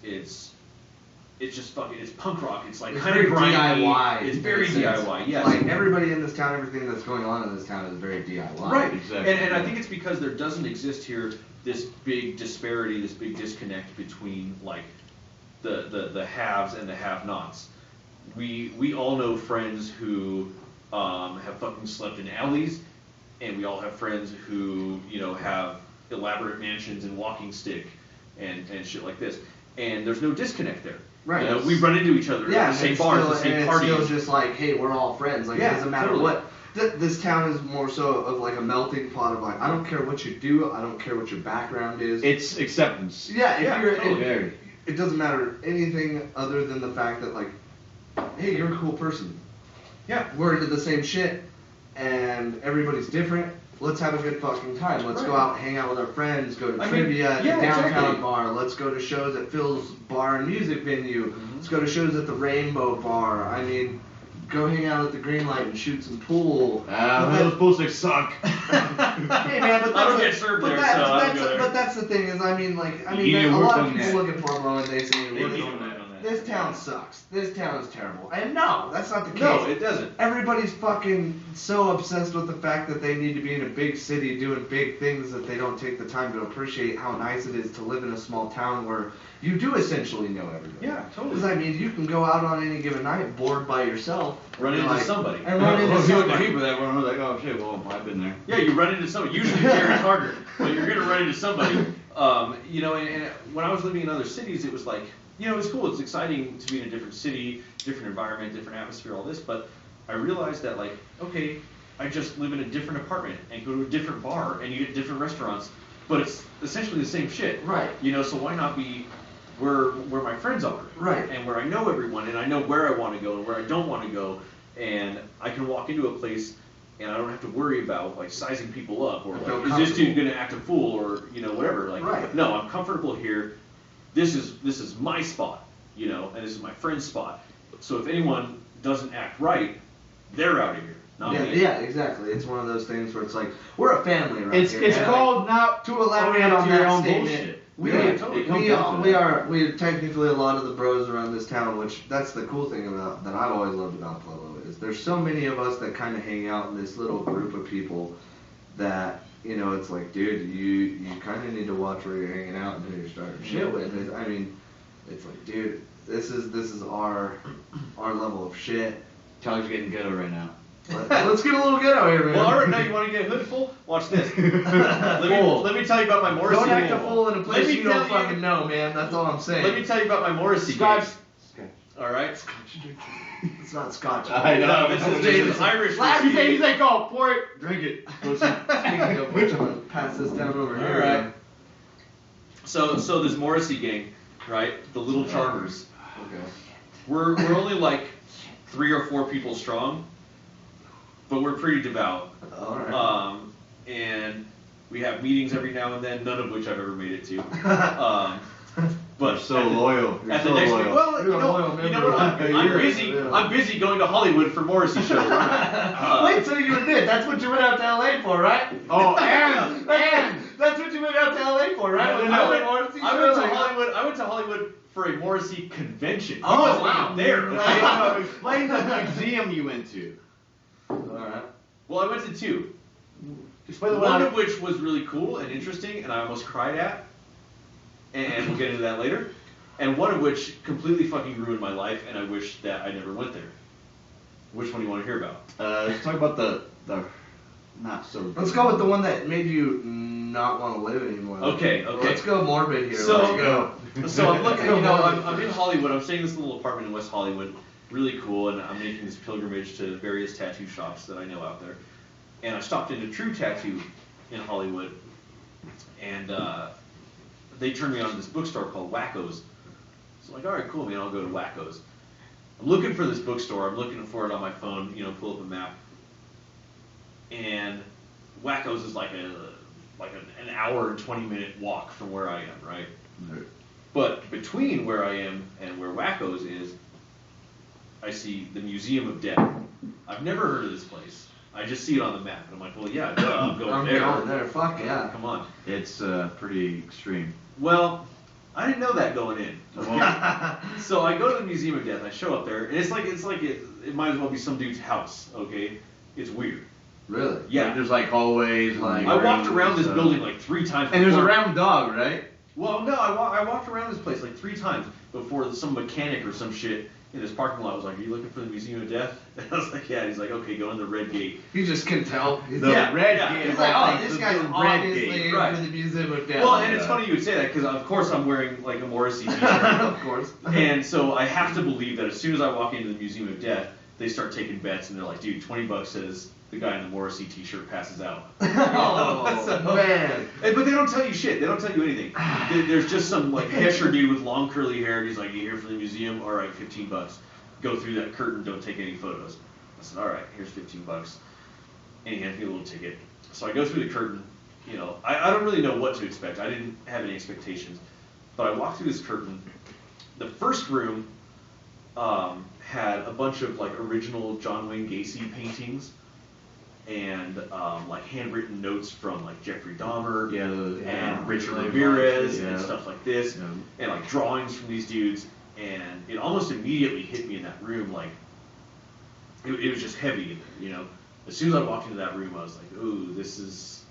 just fucking it's punk rock. It's like kind of grimy. DIY. It's very DIY. Yes. Like everybody in this town, everything that's going on in this town is very DIY. Right. Exactly. And I think it's because there doesn't exist here this big disparity, this big disconnect between like the haves and the have-nots. We all know friends who have fucking slept in alleys, and we all have friends who have elaborate mansions and walking stick and shit like this. And there's no disconnect there. Right. We run into each other at the same bars, the same parties. It's still just like, hey, we're all friends. Like, it doesn't matter what. This town is more so of like a melting pot of like, I don't care what you do, I don't care what your background is. It's acceptance. Yeah, it doesn't matter anything other than the fact that like, hey, you're a cool person. Yeah. We're into the same shit, and everybody's different. Let's have a good fucking time. Let's go out, hang out with our friends, go to trivia at the downtown bar. Let's go to shows at Phil's Bar and Music Venue. Mm-hmm. Let's go to shows at the Rainbow Bar. I mean, go hang out at the Green Light and shoot some pool. Those pool sticks suck. Hey man, but I don't get served there, so I don't go there. But that's the thing is, a lot of people look at Pueblo and they say, this town sucks. This town is terrible. And no, that's not the case. No, it doesn't. Everybody's fucking so obsessed with the fact that they need to be in a big city doing big things that they don't take the time to appreciate how nice it is to live in a small town where you do essentially know everybody. Yeah, totally. Because you can go out on any given night bored by yourself. Run into somebody. And run into somebody. People that were like, oh shit, well, I've been there. Yeah, you run into somebody. Usually Jared Carter, but you're going to run into somebody. And when I was living in other cities, it was like, it was cool. It's exciting to be in a different city, different environment, different atmosphere, all this. But I realized that, like, okay, I just live in a different apartment and go to a different bar and eat at different restaurants, but it's essentially the same shit. Right. So why not be where my friends are? Right. And where I know everyone and I know where I want to go and where I don't want to go, and I can walk into a place and I don't have to worry about like sizing people up or like, is this dude gonna act a fool or whatever. Like, right. No, I'm comfortable here. This is my spot, and this is my friend's spot. So if anyone doesn't act right, they're out of here, not me. Yeah, exactly. It's one of those things where it's like, we're a family right here. It's called not to elaborate on that statement. Bullshit. We are technically a lot of the bros around this town, which that's the cool thing about that I've always loved about Pueblo is there's so many of us that kind of hang out in this little group of people that. It's like, dude, you kind of need to watch where you're hanging out and who you're starting shit with. It's like, dude, this is our level of shit. Tyler's getting ghetto right now. Let's get a little ghetto here, man. Well, all right, now you want to get hoodful? Watch this. let me tell you about my Morrissey. Don't act a fool in a place you don't fucking know, man. That's all I'm saying. Let me tell you about my Morrissey. Scotch. Okay. All right. It's not Scotch. I know. This is Irish. He's like, oh, pour it, drink it. Speaking of which, I'm gonna pass this down over here. All right. So this Morrissey gang, right? The Little Charmers. Okay. We're only like 3 or 4 people strong, but we're pretty devout. All right. And we have meetings every now and then, none of which I've ever made it to. But so loyal. You're at so the next loyal. week, well, you know what? I'm busy. Yeah. I'm busy going to Hollywood for Morrissey shows. Wait till you admit that's what you went out to LA for, right? Oh, and that's what you went out to LA for, right? I went to Hollywood for a Morrissey convention. He Oh, wasn't wow. even there. Explain the museum you went to. All right. Well, I went to 2. Explain the one of which was really cool and interesting, and I almost cried at. And we'll get into that later. And one of which completely fucking ruined my life, and I wish that I never went there. Which one do you want to hear about? Let's talk about the not so good. Let's go with the one that made you not want to live anymore. Okay. Let's go morbid here. So, let's go. So I'm looking, I'm in Hollywood. I'm staying in this little apartment in West Hollywood. Really cool, and I'm making this pilgrimage to various tattoo shops that I know out there. And I stopped into True Tattoo in Hollywood, and they turned me on to this bookstore called Wacko's. So I'm like, all right, cool, man, I'll go to Wacko's. I'm looking for this bookstore. I'm looking for it on my phone, pull up a map. And Wacko's is like an hour and 20-minute walk from where I am, right? Right. But between where I am and where Wacko's is, I see the Museum of Death. I've never heard of this place. I just see it on the map, and I'm like, well, yeah, duh, I'm going I'm there. going there. Fuck yeah. Come on. It's pretty extreme. Well, I didn't know that going in. So I go to the Museum of Death. I show up there, and it's like it might as well be some dude's house. Okay, it's weird. Really? Yeah. Like, there's like hallways. Like I walked around this rooms, building like 3 times. And there's a before- round dog, right? Well, no, I walked around this place like 3 times before some mechanic or some shit in this parking lot was like, "Are you looking for the Museum of Death?" And I was like, "Yeah." And he's like, "Okay, go in the red gate." You just can tell. The Yeah, red yeah. gate. He's is like, like oh, this the guy's red obviously gate. into Right. the Museum of Death. Well, and it's funny you would say that because of course I'm wearing like a Morrissey t-shirt. Of course. And so I have to believe that as soon as I walk into the Museum of Death, they start taking bets, and they're like, "Dude, $20 says the guy in the Morrissey t-shirt passes out." Oh, man. Hey, but they don't tell you shit. They don't tell you anything. There's just some like Hesher dude with long curly hair, and he's like, "You here for the museum? All right, $15. Go through that curtain. Don't take any photos." I said, "All right, here's $15." And he hands me a little ticket. So I go through the curtain. You know, I don't really know what to expect. I didn't have any expectations, but I walked through this curtain. The first room had a bunch of like original John Wayne Gacy paintings and like handwritten notes from like Jeffrey Dahmer and Richard Ramirez and stuff like this, and like drawings from these dudes. And it almost immediately hit me in that room, like it was just heavy, you know. As soon as I walked into that room, I was like, "Ooh, this is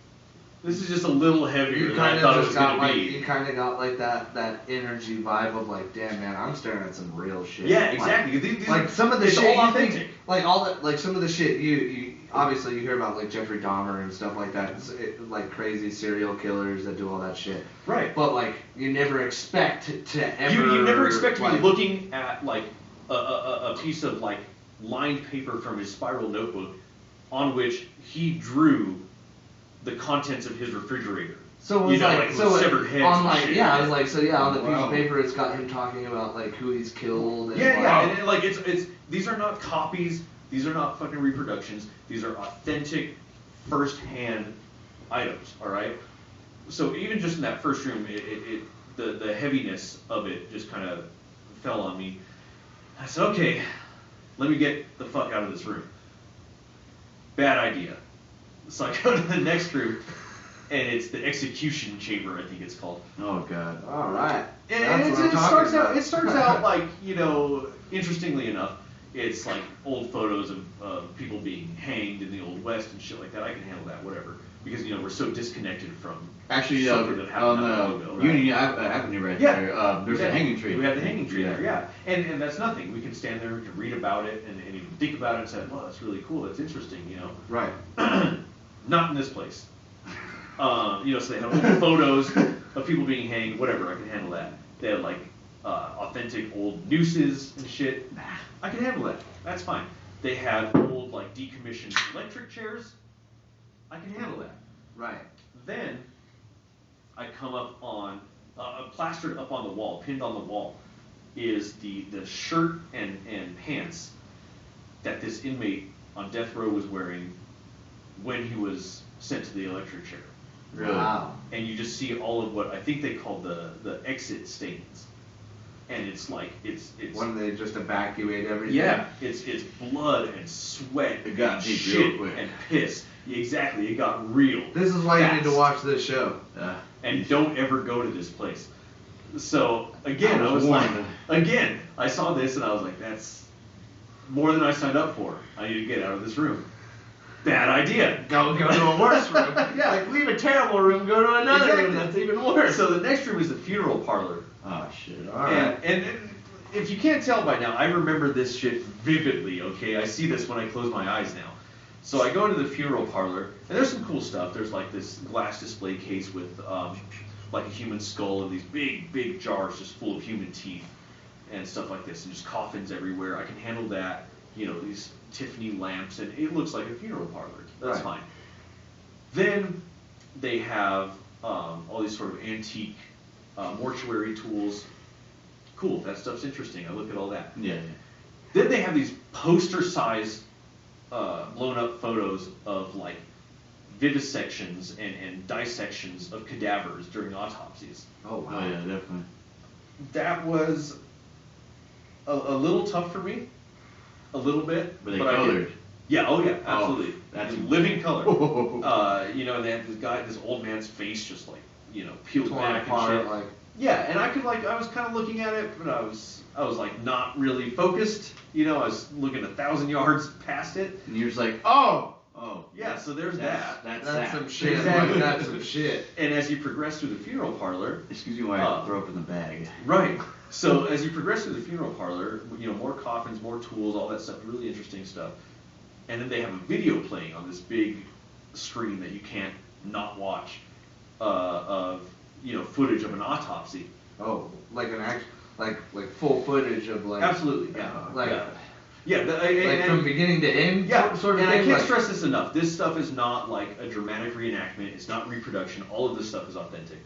just a little heavier You than I kind thought it of was just got gonna like, be." you kind of got like that energy vibe of like, damn man, I'm staring at some real shit. Yeah, exactly. These Like some of the it's shit all you think, authentic. like all the like some of the shit you obviously you hear about like Jeffrey Dahmer and stuff like that, like crazy serial killers that do all that shit. Right. But like you never expect to ever. You never expect to be like, looking at like a piece of like lined paper from his spiral notebook on which he drew the contents of his refrigerator. So it was you know, like, with so severed heads on and like shit. yeah, I was like so yeah on the piece Wow. of paper it's got him talking about like who he's killed. And Yeah, like, and like it's these are not copies. These are not fucking reproductions. These are authentic, first-hand items. All right. So even just in that first room, the heaviness of it just kind of fell on me. I said, okay, let me get the fuck out of this room. Bad idea. So I go to the next room, and it's the execution chamber, I think it's called. Oh god. All right. And That's what I'm talking about. it starts out like, you know, interestingly enough, it's like old photos of people being hanged in the Old West and shit like that. I can handle that, whatever. Because, you know, we're so disconnected from Actually, something that happened on not long the ago. Right? Union Avenue right Yeah. there, there's a hanging tree. We have the hanging tree there, yeah. And that's nothing. We can stand there, we can read about it, and even think about it and say, well, that's really cool, that's interesting, you know. Right. Not in this place. You know, so they had old photos of people being hanged, whatever, I can handle that. They had like authentic old nooses and shit. I can handle that. That's fine. They had old like decommissioned electric chairs. I can handle that. Right. Then I come up on plastered up on the wall, pinned on the wall, is the shirt and pants that this inmate on death row was wearing when he was sent to the electric chair. Really? Wow. And you just see all of what I think they call the exit stains. And it's like it's When they just evacuate everything. yeah, it's blood and sweat It got and deep shit real quick. and piss. Exactly, it got real. This is why you need to fast. watch this show. And don't ever go to this place. So again, I I was was like, warned. again, I saw this and I was like, that's more than I signed up for. I need to get out of this room. Bad idea. Go to a worse room. Yeah. Like leave a terrible room, go to another Exactly. room that's even worse. So the next room is the funeral parlor. Oh shit. All right. And if you can't tell by now, I remember this shit vividly, okay? I see this when I close my eyes now. So I go into the funeral parlor, and there's some cool stuff. There's like this glass display case with like a human skull and these big jars just full of human teeth and stuff like this, and just coffins everywhere. I can handle that. You know, these Tiffany lamps, and it looks like a funeral parlor. That's Right. fine. Then they have all these sort of antique mortuary tools. Cool, that stuff's interesting. I look at all that. Yeah. Then they have these poster-sized, blown-up photos of like vivisections and dissections of cadavers during autopsies. Oh wow. Oh yeah, definitely. That was a little tough for me, a little bit. Were they but I colored? Yeah, oh yeah, absolutely. that's in living color. You know, and they had this old man's face just like, you know, peeled Torn back apart, and shit. like. Yeah, and I was kind of looking at it, but I was like not really focused. You know, I was looking 1,000 yards past it. And you're just like, oh, Yeah, so there's that. That's some shit. Exactly. That's some shit. And as you progress through the funeral parlor, excuse me while I throw up in the bag. right. So as you progress through the funeral parlor, you know, more coffins, more tools, all that stuff, really interesting stuff. And then they have a video playing on this big screen that you can't not watch of, you know, footage of an autopsy. Oh, like an like full footage of like. Absolutely, yeah. Like. Yeah, Like from beginning to end, yeah, sort of and thing. I can't like, stress this enough. This stuff is not like a dramatic reenactment. It's not reproduction. All of this stuff is authentic.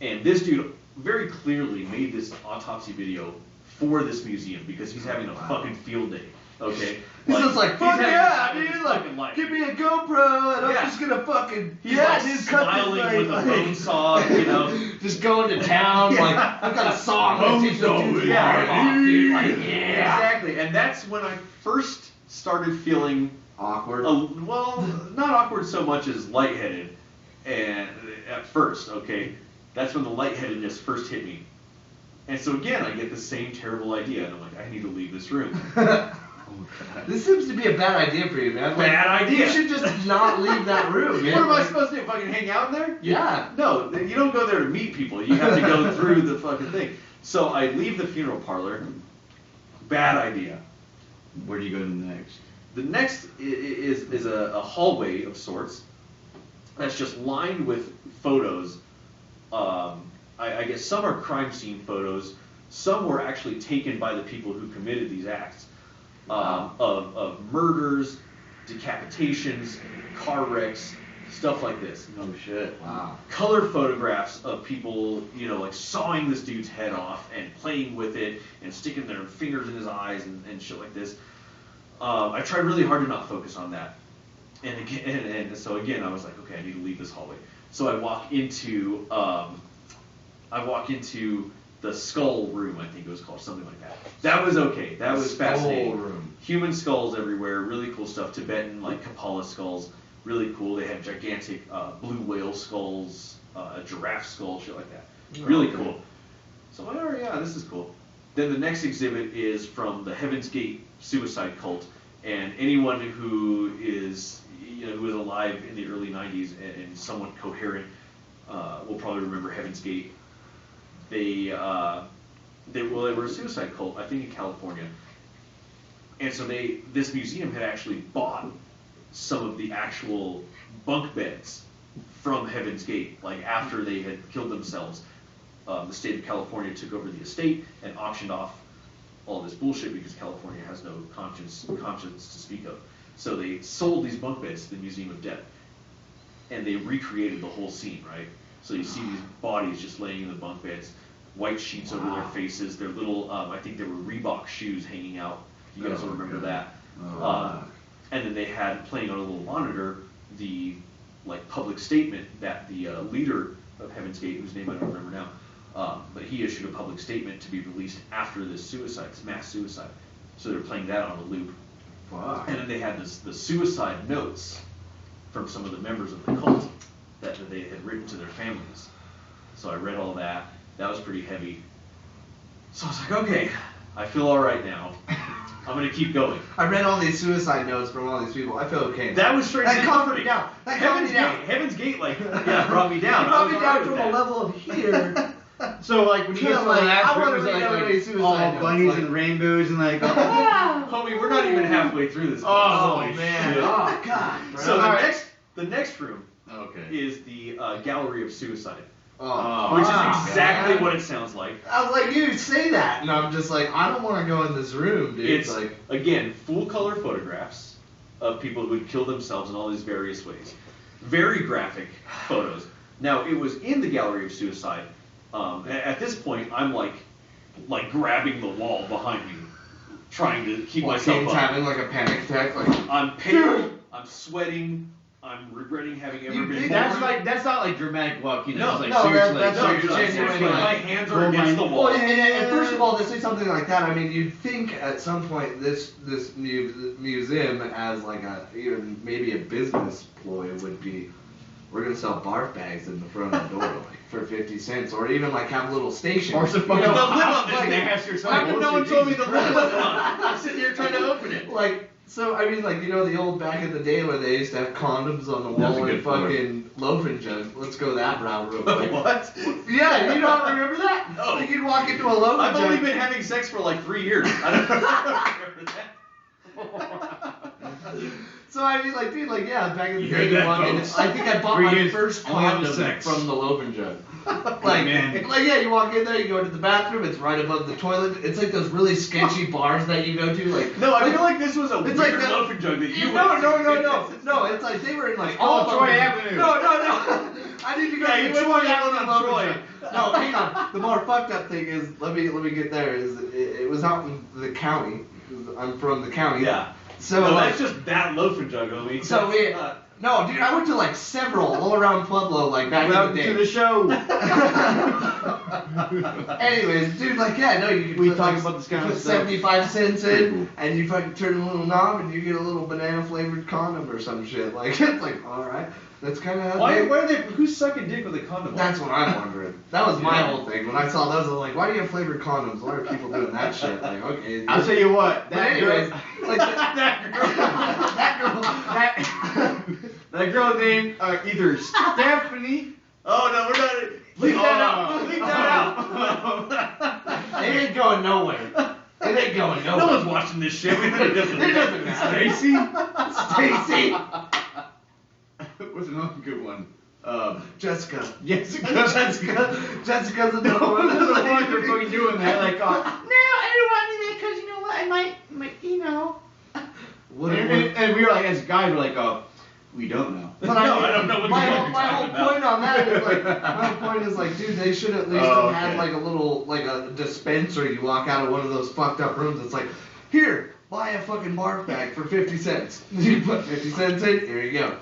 And this dude very clearly made this autopsy video for this museum because he's having a fucking field day. Okay, He's just like, fuck he's yeah, having dude! fucking Like, life. give me a GoPro, and I'm Yeah. just gonna fucking. He's yeah, like dude, cut this smiling thing, with a like- bone saw, you know. Just going to town, Yeah. like I've got a song. that takes the dude's Yeah. arm off, dude. Like, yeah. Exactly, and that's when I first started feeling Awkward. well, not awkward so much as lightheaded, and at first, okay, that's when the lightheadedness first hit me. And so again, I get the same terrible idea, and I'm like, I need to leave this room. This seems to be a bad idea for you, man. Like, Bad idea. You should just not leave that room, man. What am I Like, supposed to do? Fucking hang out in there? Yeah. No, you don't go there to meet people. You have to go through the fucking thing. So I leave the funeral parlor. Bad idea. Where do you go to next? The next is a hallway of sorts that's just lined with photos. I guess some are crime scene photos. Some were actually taken by the people who committed these acts of murders, decapitations, car wrecks, stuff like this. Oh shit. Wow. Color photographs of people, you know, like sawing this dude's head off and playing with it and sticking their fingers in his eyes and shit like this. I tried really hard to not focus on that. And again, and so again, I was like, okay, I need to leave this hallway. So I walk into the skull room, I think it was called, something like that. That was okay. That was fascinating. Room. Human skulls everywhere, really cool stuff. Tibetan, like Kapala skulls, really cool. They had gigantic blue whale skulls, a giraffe skull, shit like that. Really cool. So I'm like, oh yeah, this is cool. Then the next exhibit is from the Heaven's Gate suicide cult, and anyone who is, you know, who was alive in the early '90s and somewhat coherent will probably remember Heaven's Gate. They were a suicide cult, I think in California, and so this museum had actually bought some of the actual bunk beds from Heaven's Gate, like after they had killed themselves. The state of California took over the estate and auctioned off all this bullshit because California has no conscience to speak of. So they sold these bunk beds to the Museum of Death, and they recreated the whole scene, right? So you see these bodies just laying in the bunk beds, white sheets over their faces, their little, I think there were Reebok shoes hanging out. You guys will remember that. And then they had playing on a little monitor the like public statement that the leader of Heaven's Gate, whose name I don't remember now, but he issued a public statement to be released after this mass suicide. So they're playing that on a loop. Fuck. And then they had the suicide notes from some of the members of the cult that they had written to their families. So I read all that. That was pretty heavy. So I was like, okay, I feel all right now. I'm going to keep going. I read all these suicide notes from all these people. I feel okay. That was straight That calmed me down. That calmed me down. Heaven's Gate, like, yeah, brought me down. It brought me I was down alright from with a that. level of here. So like when you Yeah, get to the like, last I room, wanna it's read like, everybody's suicide all notes, bunnies like- and rainbows and like. Homie, we're not even halfway through this. Oh, Holy man. shit. Oh, God, bro. So Alright. the next room Okay. is the Gallery of Suicide, Oh, which is fuck, exactly man. what it sounds like. I was like, you say that, and I'm just like, I don't want to go in this room, dude. It's like, again full color photographs of people who would kill themselves in all these various ways. Very graphic photos. Now it was in the Gallery of Suicide. At this point, I'm like grabbing the wall behind me, trying to keep myself Joaquin's up. having like a panic attack, like, I'm pale. I'm sweating. I'm regretting having ever You been think born. That's not like dramatic walking. No, that's like no, seriously, that's like, like seriously, genuine, like, my hands are oh, against the my- wall. Well, and first of all, to say something like that, I mean, you'd think at some point this museum, as like a even maybe a business ploy, would be, we're gonna sell barf bags in the front of the door, like for 50 cents, or even like have a little station. Or some fucking The lid on like, this ask thing. yourself, How come no one what's told me Jesus the lid Christ? was on? I'm sitting here trying to open it. Like, so I mean, like, you know, the old back in the day where they used to have condoms on the That's a wall and good point. fucking loafing jug. Let's go that route real quick. What? Yeah, you don't remember that? No. Like you'd walk into a loafing I've jug. only been having sex for like 3 years. I don't remember that. So I mean, like, dude, like, yeah, back in the You day, heard you that, walk in. folks? I think I bought 3 my years, first only having condom sex. from the loafing jug. Like, man. like, yeah, you walk in there, you go into the bathroom, it's right above the toilet. It's like those really sketchy bars that you go to, like. No, I feel like this was a It's weird like that- loafing jug that you No, went no, to. no, no, no. It's like they were in like called all Troy loafing- Avenue. No, no, no. I need to go Yeah, to you the went Troy to that Avenue one on loafing Troy. jug. No, hang on. The more fucked up thing is, let me get there. Is it was out in the county. I'm from the county. Yeah. So no, like, that's just that loafing jug, homie. so we. No, dude, I went to like several all around Pueblo, like back Welcome in to the the day. show. Anyways, dude, like, yeah, no, you We put, talk like, about this you kind of put stuff. 75 cents Pretty in, cool. and you fucking turn a little knob, and you get a little banana flavored condom or some shit. Like, it's like, all right, that's kind of how. Why they- are they? Who's sucking dick with a condom? on? That's what I'm wondering. That was my Yeah. whole thing. When I saw those, I was like, why do you have flavored condoms? Why are people doing that shit? Like, okay. I'll tell you what. But That anyways, girl, like that girl, that girl named either Stephanie. Oh no, we're not. Leave that out. Leave that out. it ain't going nowhere. It ain't going nowhere. No one's watching this shit. We It doesn't matter. Stacy. Stacy. What's another good one? Jessica. Jessica. Jessica's another one. They're fucking doing that. Like, No, I didn't want to do that because you know what? I might, you know. and we were like, as guys, we're like, we don't know. But No, I don't know what my the fuck whole, you're my whole talking about. point on that is like, my whole point is like, dude, they should at least Oh, have had okay. like a little, like a dispenser. You walk out of one of those fucked up rooms. It's like, here, buy a fucking barf bag for 50 cents. You put 50 cents in. Here you go.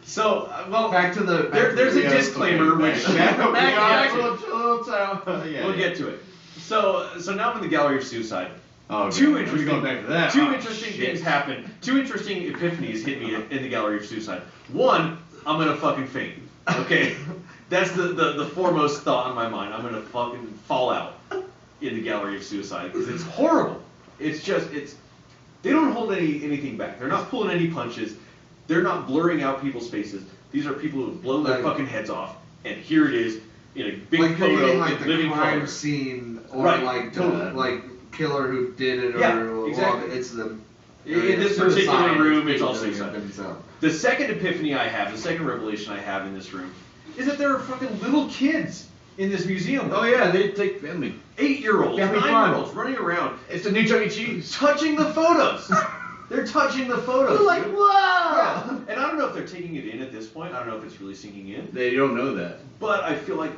So, well, Back to the. there's a Yeah, disclaimer, okay, which back- we'll back- get to. Yeah, We'll get to it. So now I'm in the Gallery of Suicide. Oh, Two God. interesting, We're going back to that. two Oh, interesting shit. things happened. Two interesting epiphanies hit me in the Gallery of Suicide. One, I'm gonna fucking faint. Okay, that's the foremost thought in my mind. I'm gonna fucking fall out in the Gallery of Suicide because it's horrible. It's just they don't hold anything back. They're not pulling any punches. They're not blurring out people's faces. These are people who blow their Like- fucking heads off, and here it is in a big Like you're photo getting like in the living crime color. scene or Right, like totally. the like killer who did it Yeah, or exactly. well, it's the. In this suicide, particular room, it's people all doing it suicide. themselves. The second epiphany I have, the second revelation I have in this room, is that there are fucking little kids in this museum. Oh yeah, they take family. 8-year-olds, Family fun. 9-year-olds running around, It's the new Chuck E. Cheese. touching the photos. They're touching the photos. You're like, dude. whoa! Yeah. And I don't know if they're taking it in at this point. I don't know if it's really sinking in. They don't know that. But I feel like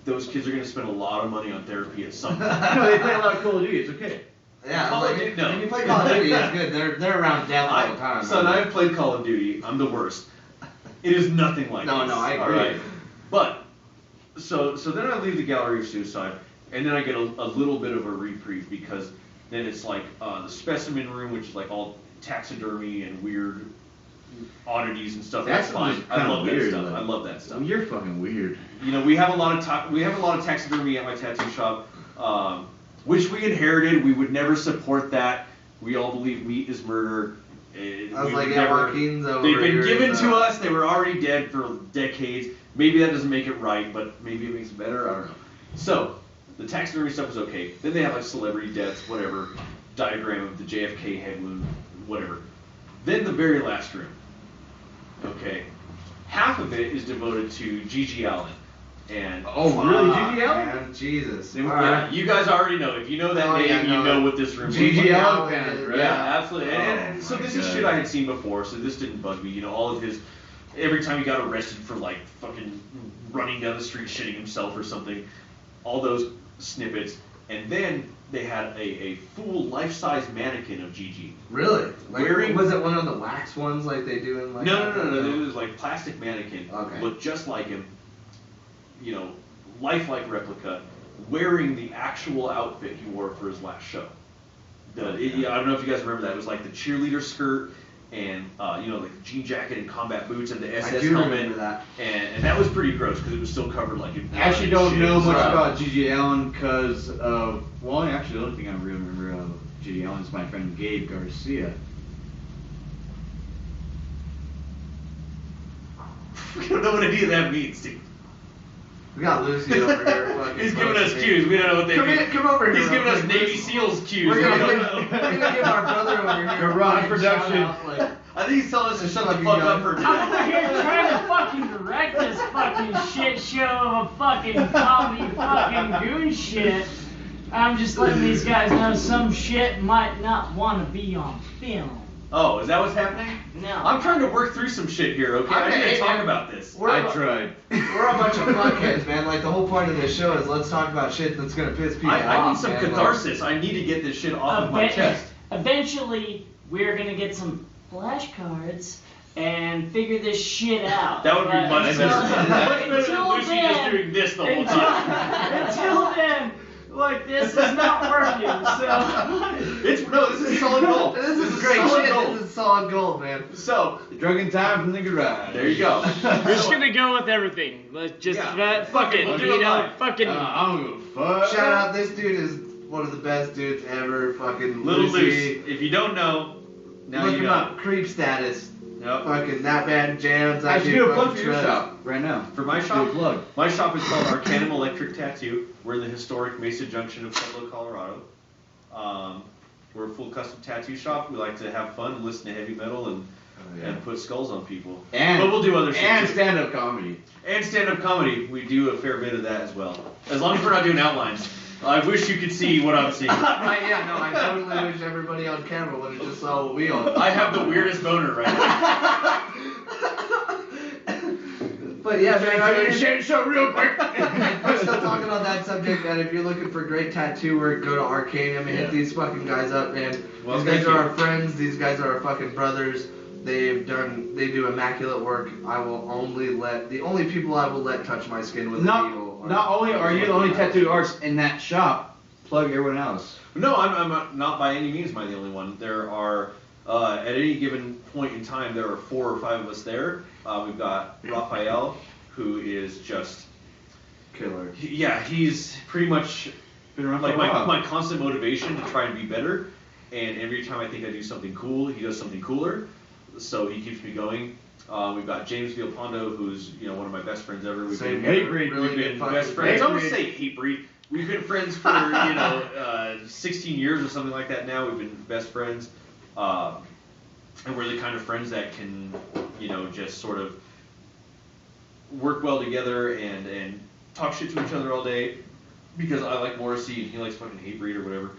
those kids are going to spend a lot of money on therapy at some point. No, they play a lot of Call of Duty. It's okay. Yeah, Call of like, Duty- no. when you play Call of Duty, it's good. They're around death all the time. Son, I've played Call of Duty. I'm the worst. It is nothing like No, this. no, I agree. All right? But so then I leave the Gallery of Suicide, and then I get a little bit of a reprieve because then it's like the specimen room, which is like all taxidermy and weird oddities and stuff. That's fine. just I kinda love that weird, stuff. like- I love that stuff. You're fucking weird. You know, we have a lot of taxidermy at my tattoo shop, which we inherited. We would never support that. We all believe meat is murder. I was like, yeah, Joaquin's over They've been here, given to so- us. They were already dead for decades. Maybe that doesn't make it right, but maybe it makes it better. I don't know. So the taxidermy stuff is okay. Then they have like celebrity deaths, whatever, diagram of the JFK head wound, whatever. Then the very last room. Okay, half of it is devoted to Gigi Allen. And Oh, really? Fuck, Gigi Allen? man, Jesus. They were- All yeah, right. you guys already know. If you know that Oh, name, yeah, you no. know what this room Gigi is. Allen Yeah, fans, right? Yeah, absolutely. And, Oh, and so my this is God. shit I had seen before, so this didn't bug me. You know, all of his, every time he got arrested for like fucking running down the street shitting himself or something, all those snippets. And then they had a full life-size mannequin of Gigi. Really? Like, Wearing- was it one of the wax ones like they do in like? No. It was like plastic mannequin. Okay. Looked just like him. You know, lifelike replica, wearing the actual outfit he wore for his last show. I don't know if you guys remember that. It was like the cheerleader skirt and you know, like the jean jacket and combat boots and the SS I do helmet. remember that. And that was pretty gross because it was still covered like in I actually blood don't and know shit. much Right. about Gigi Allen because of, well, actually the only thing I remember of Gigi Allen is my friend Gabe Garcia. We don't know what any of that means, dude. We got Lucy over here. Fucking He's giving us posting. cues. We don't know what they Come mean. in, come over here. He's real giving us quick. Navy SEALs cues. We're We gonna, don't give, know. we're gonna give our brother over here. Garage a production. shout out, like, I think he's telling us to shut the Fucking fuck guy. up for I'm today. over here trying to fucking direct this fucking shit show of a fucking comedy fucking goon shit. I'm just letting these guys know some shit might not want to be on film. Oh, is that what's happening? No. I'm trying to work through some shit here, okay? I need to talk about this. I tried. We're a bunch of fuckheads, man. Like the whole point of this show is let's talk about shit that's gonna piss people off. I need some man. Like, catharsis. I need to get this shit off of my chest. Eventually, we're gonna get some flashcards and figure this shit out. That would be But much until- better. Much better than until Lucy just then- doing this the whole time. Until then, like, this is not working, so... This is solid gold. This is great solid shit. gold. This is solid gold, man. So, Drunken time from the garage. there you go. We're just gonna go with everything. Let's just, Yeah. fuck it, We'll do you it know, live. fucking... I don't give a fuck. Shout out, this dude is one of the best dudes ever. Fucking Little Lucy. Loose. If you don't know, now Look you him know. up. Creep status. Yep. Fucking that bad jams. I That should dude do a plug fucking for your shreds. shop right now. For my Do a shop, plug. my shop is called Arcanum Electric Tattoo. We're in the historic Mesa Junction of Pueblo, Colorado. We're a full custom tattoo shop. We like to have fun and listen to heavy metal and put skulls on people. And but we'll do other shit and too. stand-up comedy. And stand-up comedy. We do a fair bit of that as well. As long as we're not doing outlines. I wish you could see what I'm seeing. I totally wish everybody on camera would have just saw what we all. I have the weirdest boner right now. But yeah, man, I mean, Shit show real quick. we're still talking on that subject, man. If you're looking for great tattoo work, go to Arcanum and hit these fucking guys up, man. Well, these guys thank are you. our friends. These guys are our fucking brothers. They do immaculate work. I will the only people I will let touch my skin with a needle. Not only are you the only tattoo artist in that shop, plug everyone else. No, I'm not by any means am I the only one. There are, at any given point in time, there are 4 or 5 of us there. We've got Raphael, who is just, Killer. he's pretty much Been around like for a while. my constant motivation to try and be better. And every time I think I do something cool, he does something cooler. So he keeps me going. We've got James Villalpando, who's one of my best friends ever. We've Same been, here. breed. Really we've been good fucking best friends. Hate I would breed. say hate breed. We've been friends for 16 years or something like that now. We've been best friends, and we're the kind of friends that can just sort of work well together and talk shit to each other all day. Because I like Morrissey and he likes fucking hate breed or whatever.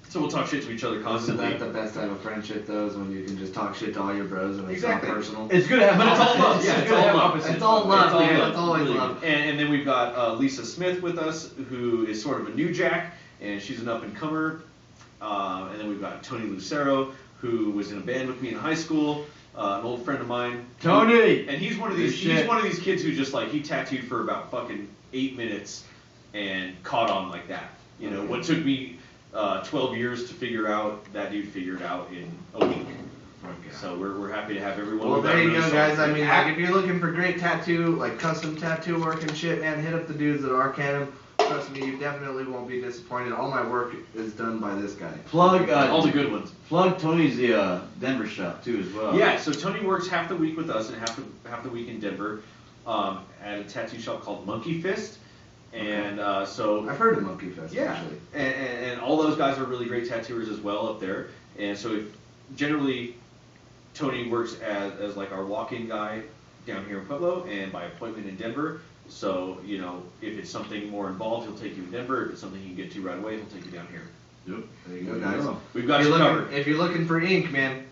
So we'll talk shit to each other Isn't constantly. that the best type of friendship though? Is when you can just talk shit to all your bros and it's Exactly. not personal. It's good to have But it's all opposites. love. Yeah, It's it's good to all have love. opposites. It's all love, It's all man. love. It's always Really. love. And then we've got Lisa Smith with us, who is sort of a new jack, and she's an up-and-comer. And then we've got Tony Lucero, who was in a band with me in high school, an old friend of mine. Tony! And he's one of Good these shit. he's one of these kids who just he tattooed for about fucking 8 minutes and caught on like that. What took me 12 years to figure out, that dude figured out in a week. So we're happy to have everyone. Well, with that there you really go, solid guys. I group. mean, like, if you're looking for great tattoo, like custom tattoo work and shit, man, hit up the dudes at Arcanum. Trust me, you definitely won't be disappointed. All my work is done by this guy. Plug all the good ones. Plug Tony's Denver shop too as well. Yeah, so Tony works half the week with us and half the week in Denver at a tattoo shop called Monkey Fist. And so I've heard of Monkey Fest, yeah, actually. and all those guys are really great tattooers as well up there. And so generally Tony works as like our walk-in guy down here in Pueblo and by appointment in Denver. So if it's something more involved, he'll take you to Denver. If it's something you can get to right away, he'll take you down here. Yep. There you go, guys. We've got If you you're covered. looking, if you're looking for ink, man,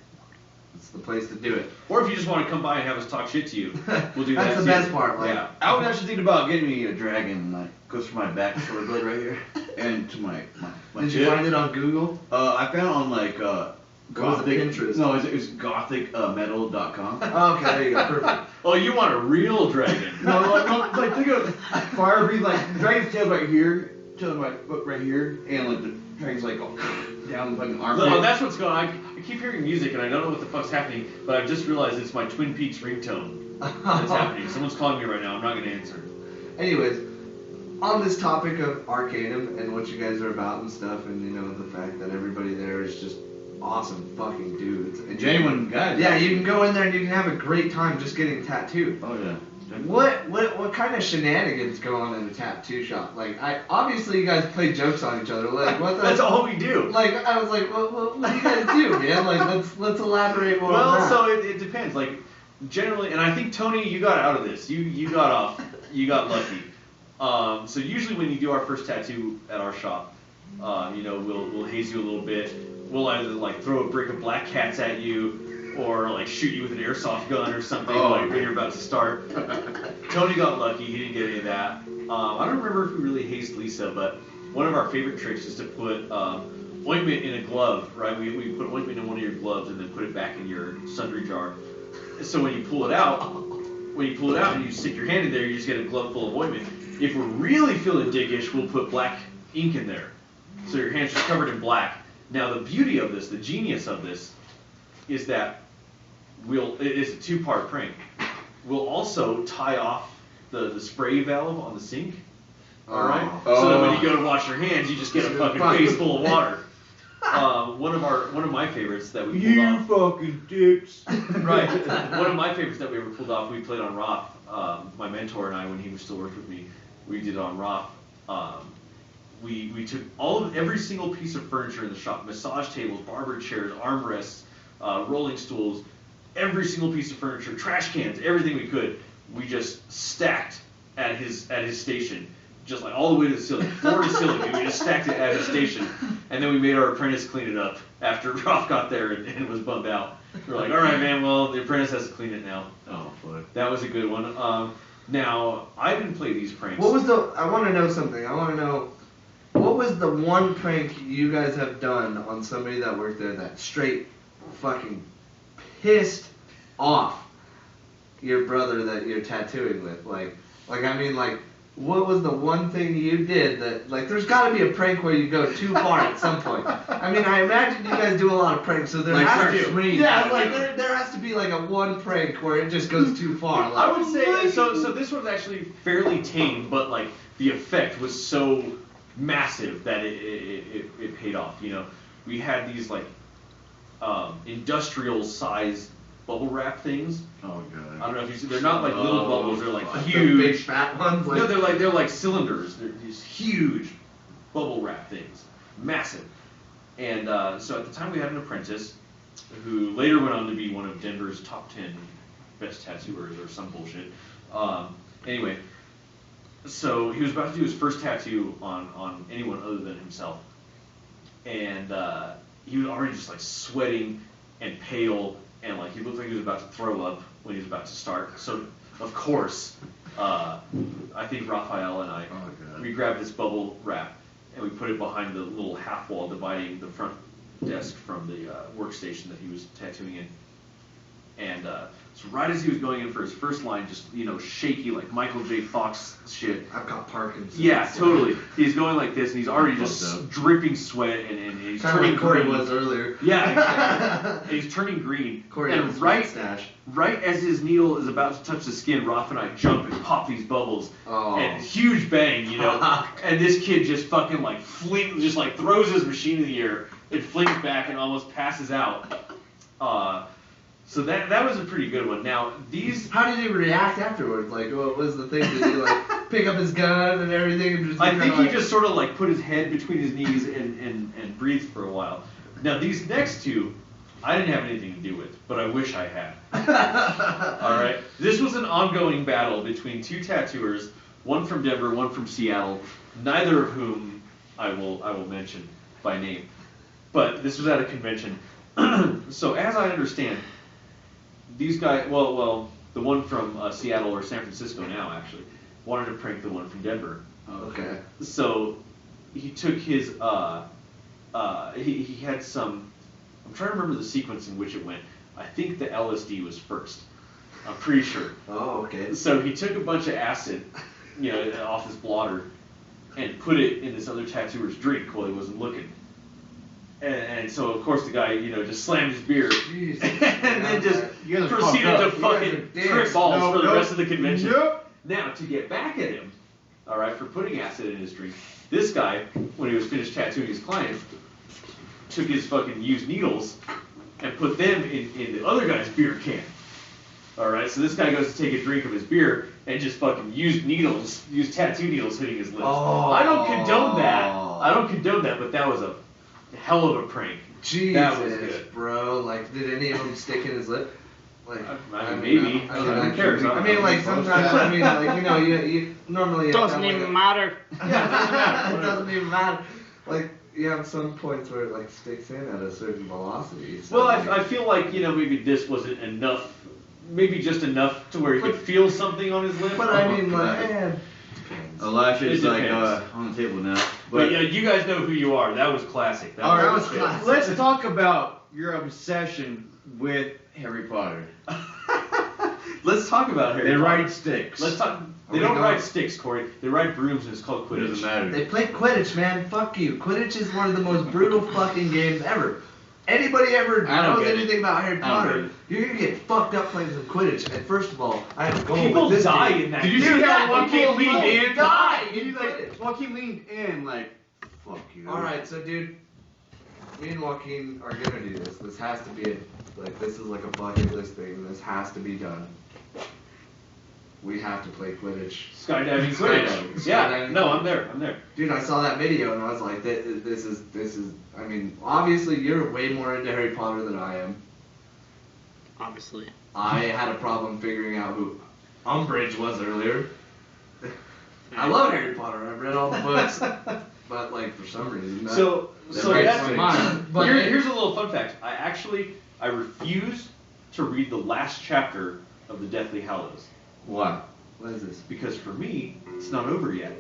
It's the place to do it. Or if you just want to come by and have us talk shit to you, we'll do that. That's the too. best part. Like, Yeah. I was actually thinking about getting me a dragon, like goes from my back shoulder blade right here, and to my did you find it on Google? I found it on like was it, Pinterest? No, it's gothicmetal.com. Okay, there you go. Perfect. Oh, you want a real dragon? No, like think of fire breathe, like dragon's tail right here, tail right here, and like the dragon's like all down like an arm. No, that's what's going on. I keep hearing music and I don't know what the fuck's happening, but I've just realized it's my Twin Peaks ringtone that's happening. Someone's calling me right now. I'm not going to answer. Anyways, on this topic of Arcanum and what you guys are about and stuff, and you know the fact that everybody there is just awesome fucking dudes. And genuine guys. Yeah, you can go in there and you can have a great time just getting tattooed. Oh yeah. What kind of shenanigans go on in a tattoo shop? Like, obviously you guys play jokes on each other. Like, what the? That's all we do. Like, I was like, what do you guys do, man? Like, let's elaborate more on Well, that. so it depends. Like, generally, and I think Tony, you got out of this. You got off. You got lucky. So usually when you do our first tattoo at our shop, you know, we'll haze you a little bit. We'll either like throw a brick of black cats at you, or like shoot you with an airsoft gun or something when you're about to start. Tony got lucky; he didn't get any of that. I don't remember if we really hazed Lisa, but one of our favorite tricks is to put ointment in a glove. Right? We put ointment in one of your gloves and then put it back in your sundry jar. So when you pull it out and you stick your hand in there, you just get a glove full of ointment. If we're really feeling dickish, we'll put black ink in there, so your hand's just covered in black. Now the beauty of this, the genius of this, is that it's a two-part prank. We'll also tie off the spray valve on the sink. All right. So that when you go to wash your hands, you just get a fucking face full of water. One of my favorites that we pulled off. Fucking dicks. Right. One of my favorites that we ever pulled off. We played on Roth. My mentor and I, when he was still working with me, we did it on Roth. We took every single piece of furniture in the shop: massage tables, barber chairs, armrests, rolling stools, every single piece of furniture, trash cans, everything we could. We just stacked at his station, just like all the way to the ceiling, floor to ceiling. And we just stacked it at his station, and then we made our apprentice clean it up after Roth got there and was bummed out. We were like, all right, man, well, the apprentice has to clean it now. Oh, fuck. That was a good one. Now, I didn't play these pranks. I want to know something. I want to know, what was the one prank you guys have done on somebody that worked there that straight fucking pissed off your brother that you're tattooing with? Like I mean, like, what was the one thing you did that, like, there's got to be a prank where you go too far at some point. I mean, I imagine you guys do a lot of pranks, so there Like has Start to Swinging. yeah, like there has to be like a one prank where it just goes too far. Like, I would say so this was actually fairly tame, but like the effect was so massive that it paid off. You know, we had these like industrial sized bubble wrap things. Oh god. I don't know if you see. They're not like little bubbles. They're like the huge. big fat ones. Like, No, they're like cylinders. They're these huge bubble wrap things, massive. And so at the time we had an apprentice who later went on to be one of Denver's top 10 best tattooers or some bullshit. Anyway, so he was about to do his first tattoo on anyone other than himself, and he was already just like sweating and pale, and like he looked like he was about to throw up when he was about to start. So of course, I think Raphael and I, we grabbed this bubble wrap and we put it behind the little half wall dividing the front desk from the workstation that he was tattooing in. And so right as he was going in for his first line, just, you know, shaky, like Michael J. Fox shit. I've got Parkinson's. Yeah, totally. He's going like this, and he's already just dripping sweat, and he's Kind of turning like Corey green. was earlier. Yeah, exactly. And he's turning green. Corey and has his right stash. as his needle is about to touch the skin, Roth and I jump and pop these bubbles. Oh. And huge bang, you know. And this kid just fucking like throws his machine in the air. It flings back and almost passes out. So that was a pretty good one. Now these. How did he react afterwards? Like, what was the thing? Did he like pick up his gun and everything and just? I think he just sort of like put his head between his knees and breathed for a while. Now these next two, I didn't have anything to do with, but I wish I had. All right, this was an ongoing battle between two tattooers, one from Denver, one from Seattle, neither of whom I will mention by name. But this was at a convention. So as I understand, these guys, well, the one from Seattle or San Francisco now actually wanted to prank the one from Denver. Okay. So he took his he had some. I'm trying to remember the sequence in which it went. I think the LSD was first. I'm pretty sure. Oh, okay. So he took a bunch of acid, off his blotter, and put it in this other tattooer's drink while he wasn't looking. And so of course the guy, just slammed his beer Jesus. and then just You guys are proceeded fucked to up. You guys are fucking dicks. trip balls No, for the nope. rest of the convention. Nope. Now to get back at him, all right, for putting acid in his drink, this guy, when he was finished tattooing his client, took his fucking used needles and put them in the other guy's beer can. All right, so this guy goes to take a drink of his beer and just fucking used tattoo needles hitting his lips. Oh. I don't condone that, but that was a hell of a prank. Jesus, That was good. bro. Like, did any of them stick in his lip? Like, I mean, maybe. Who cares? I mean, like, sometimes, you normally have Doesn't like even matter. Yeah, it doesn't matter. It doesn't even matter. Like, you have some points where it, like, sticks in at a certain velocity. So, Well, I feel like, maybe this wasn't enough. Maybe just enough to where he could feel something on his lip. But I mean, like, man. Elisha's It like depends. on the table now. But yeah, you guys know who you are. That was classic. All right, that was classic. let's talk about your obsession with Harry Potter. Let's talk about Harry They Potter. ride sticks. Let's talk. They we don't going? ride sticks, Corey. They ride brooms, and it's called It Quidditch. doesn't matter. They play Quidditch, man. Fuck you. Quidditch is one of the most brutal fucking games ever. Anybody ever I don't knows get it. anything about Harry I don't Potter, get it. you're gonna get fucked up playing some Quidditch. And first of all, I have to go People with this die game. in that. Did you game. see Yeah, how Joaquin people leaned in? die He's in like, Quidditch. Joaquin leaned in, like, fuck you. Alright, so dude, me and Joaquin are gonna do this. This has to be it. Like, this is like a bucket list thing. This has to be done. We have to play Quidditch. Skydiving Skydiving. Quidditch. Yeah. Skydiving No, Quidditch. I'm there. Dude, I saw that video and I was like, this is, I mean, obviously you're way more into Harry Potter than I am. Obviously. I had a problem figuring out who Umbridge was earlier. I love Harry Potter. I've read all the books, but like for some reason, that, So breaks that's my mine. mind. But Here's a little fun fact. I refuse to read the last chapter of the Deathly Hallows Why? what is this? because for me, it's not over yet.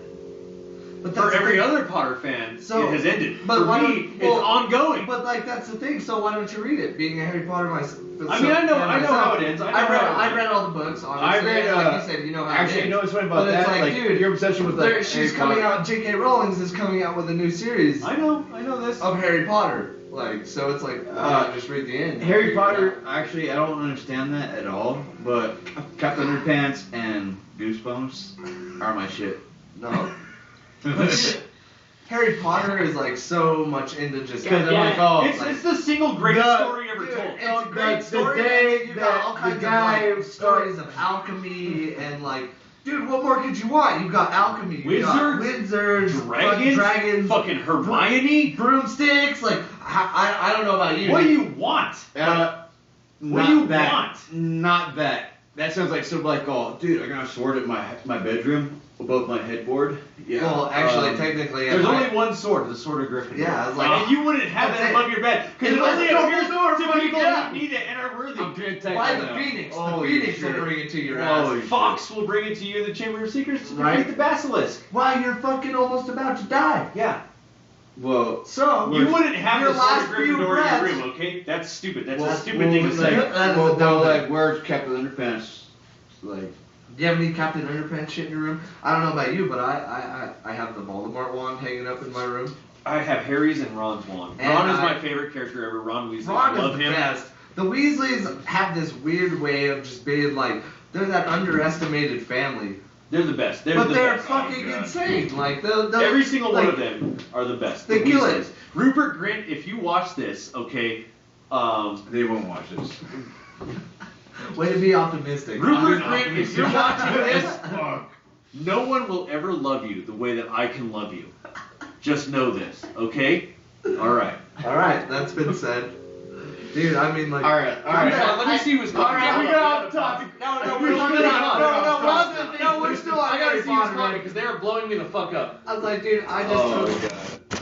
But For that's the every thing. other Potter fan, So- it has ended. but For why me, don't- it's well, ongoing. But like that's the thing. So why don't you read it? Being a Harry Potter myself. I mean, I know how it ends. I read all the books. Obviously, I read, like you said, you know how actually, it you know ends. what's funny about But it's that? like, dude, your obsession with like she's Harry coming Potter. out. J.K. Rowling is coming out with a new series I know this. of Harry Potter. Like, so it's like, just read the end. Harry Potter, actually, I don't understand that at all, but Captain Underpants and Goosebumps are my shit. No. Harry Potter is like so much into just. Because I'm Yeah. like, oh, It's the single greatest story ever Dude, told. It's a great the story. day You that got all the kinds guy of like, stories of alchemy and like, dude, what more could you want? You got alchemy, you got wizards, dragons, fucking Hermione. broomsticks. Like, I don't know about you. What do you want? what do you that, want? Not that. That sounds like so like, oh, dude, I got a sword at my bedroom above my headboard. Yeah. Well, actually, technically, There's only one sword, the Sword of Gryffindor. Yeah, it's like- and you wouldn't have That's that it. above your bed because it It's only like a appears sword, to fucking people yeah. who need it and are worthy. I'm gonna take by that the out. Phoenix. Holy The Phoenix shit. will bring it to your Holy ass. Fox will bring it to you in the Chamber of Secrets to Right. defeat the basilisk. While you're fucking almost about to die. Yeah. Well, So You wouldn't have your the Sword last of few Gryffindor in your breaths- room, okay? That's stupid. That's well, a stupid thing to say. like- That is a dumb thing. like, where's Captain Underpants? Like, Do you have any Captain Underpants shit in your room? I don't know about you, but I have the Voldemort wand hanging up in my room. I have Harry's and Ron's wand. And Ron is I- my favorite character ever. Ron Weasley. Ron I love is the him. best. The Weasleys have this weird way of just being like, they're that underestimated family. They're the best. But the they're best. fucking God. insane. Like, they'll Every single like, one of them are the best. They The kill Weasleys. it. Rupert Grint, if you watch this, okay, they won't watch this. Way to be optimistic. Rupert I'm Grint, if you're watching this, Fuck. no one will ever love you the way that I can love you. Just know this, okay? All right. All right, that's been said. Dude, I mean, like. All right. Let me see who's All talking. right, we Hold got on. off topic. No, We're we're still on. no, we're still on I gotta Harry see who's Potter, talking man. because they are blowing me the fuck up. I was like, dude, I just Oh, took. God.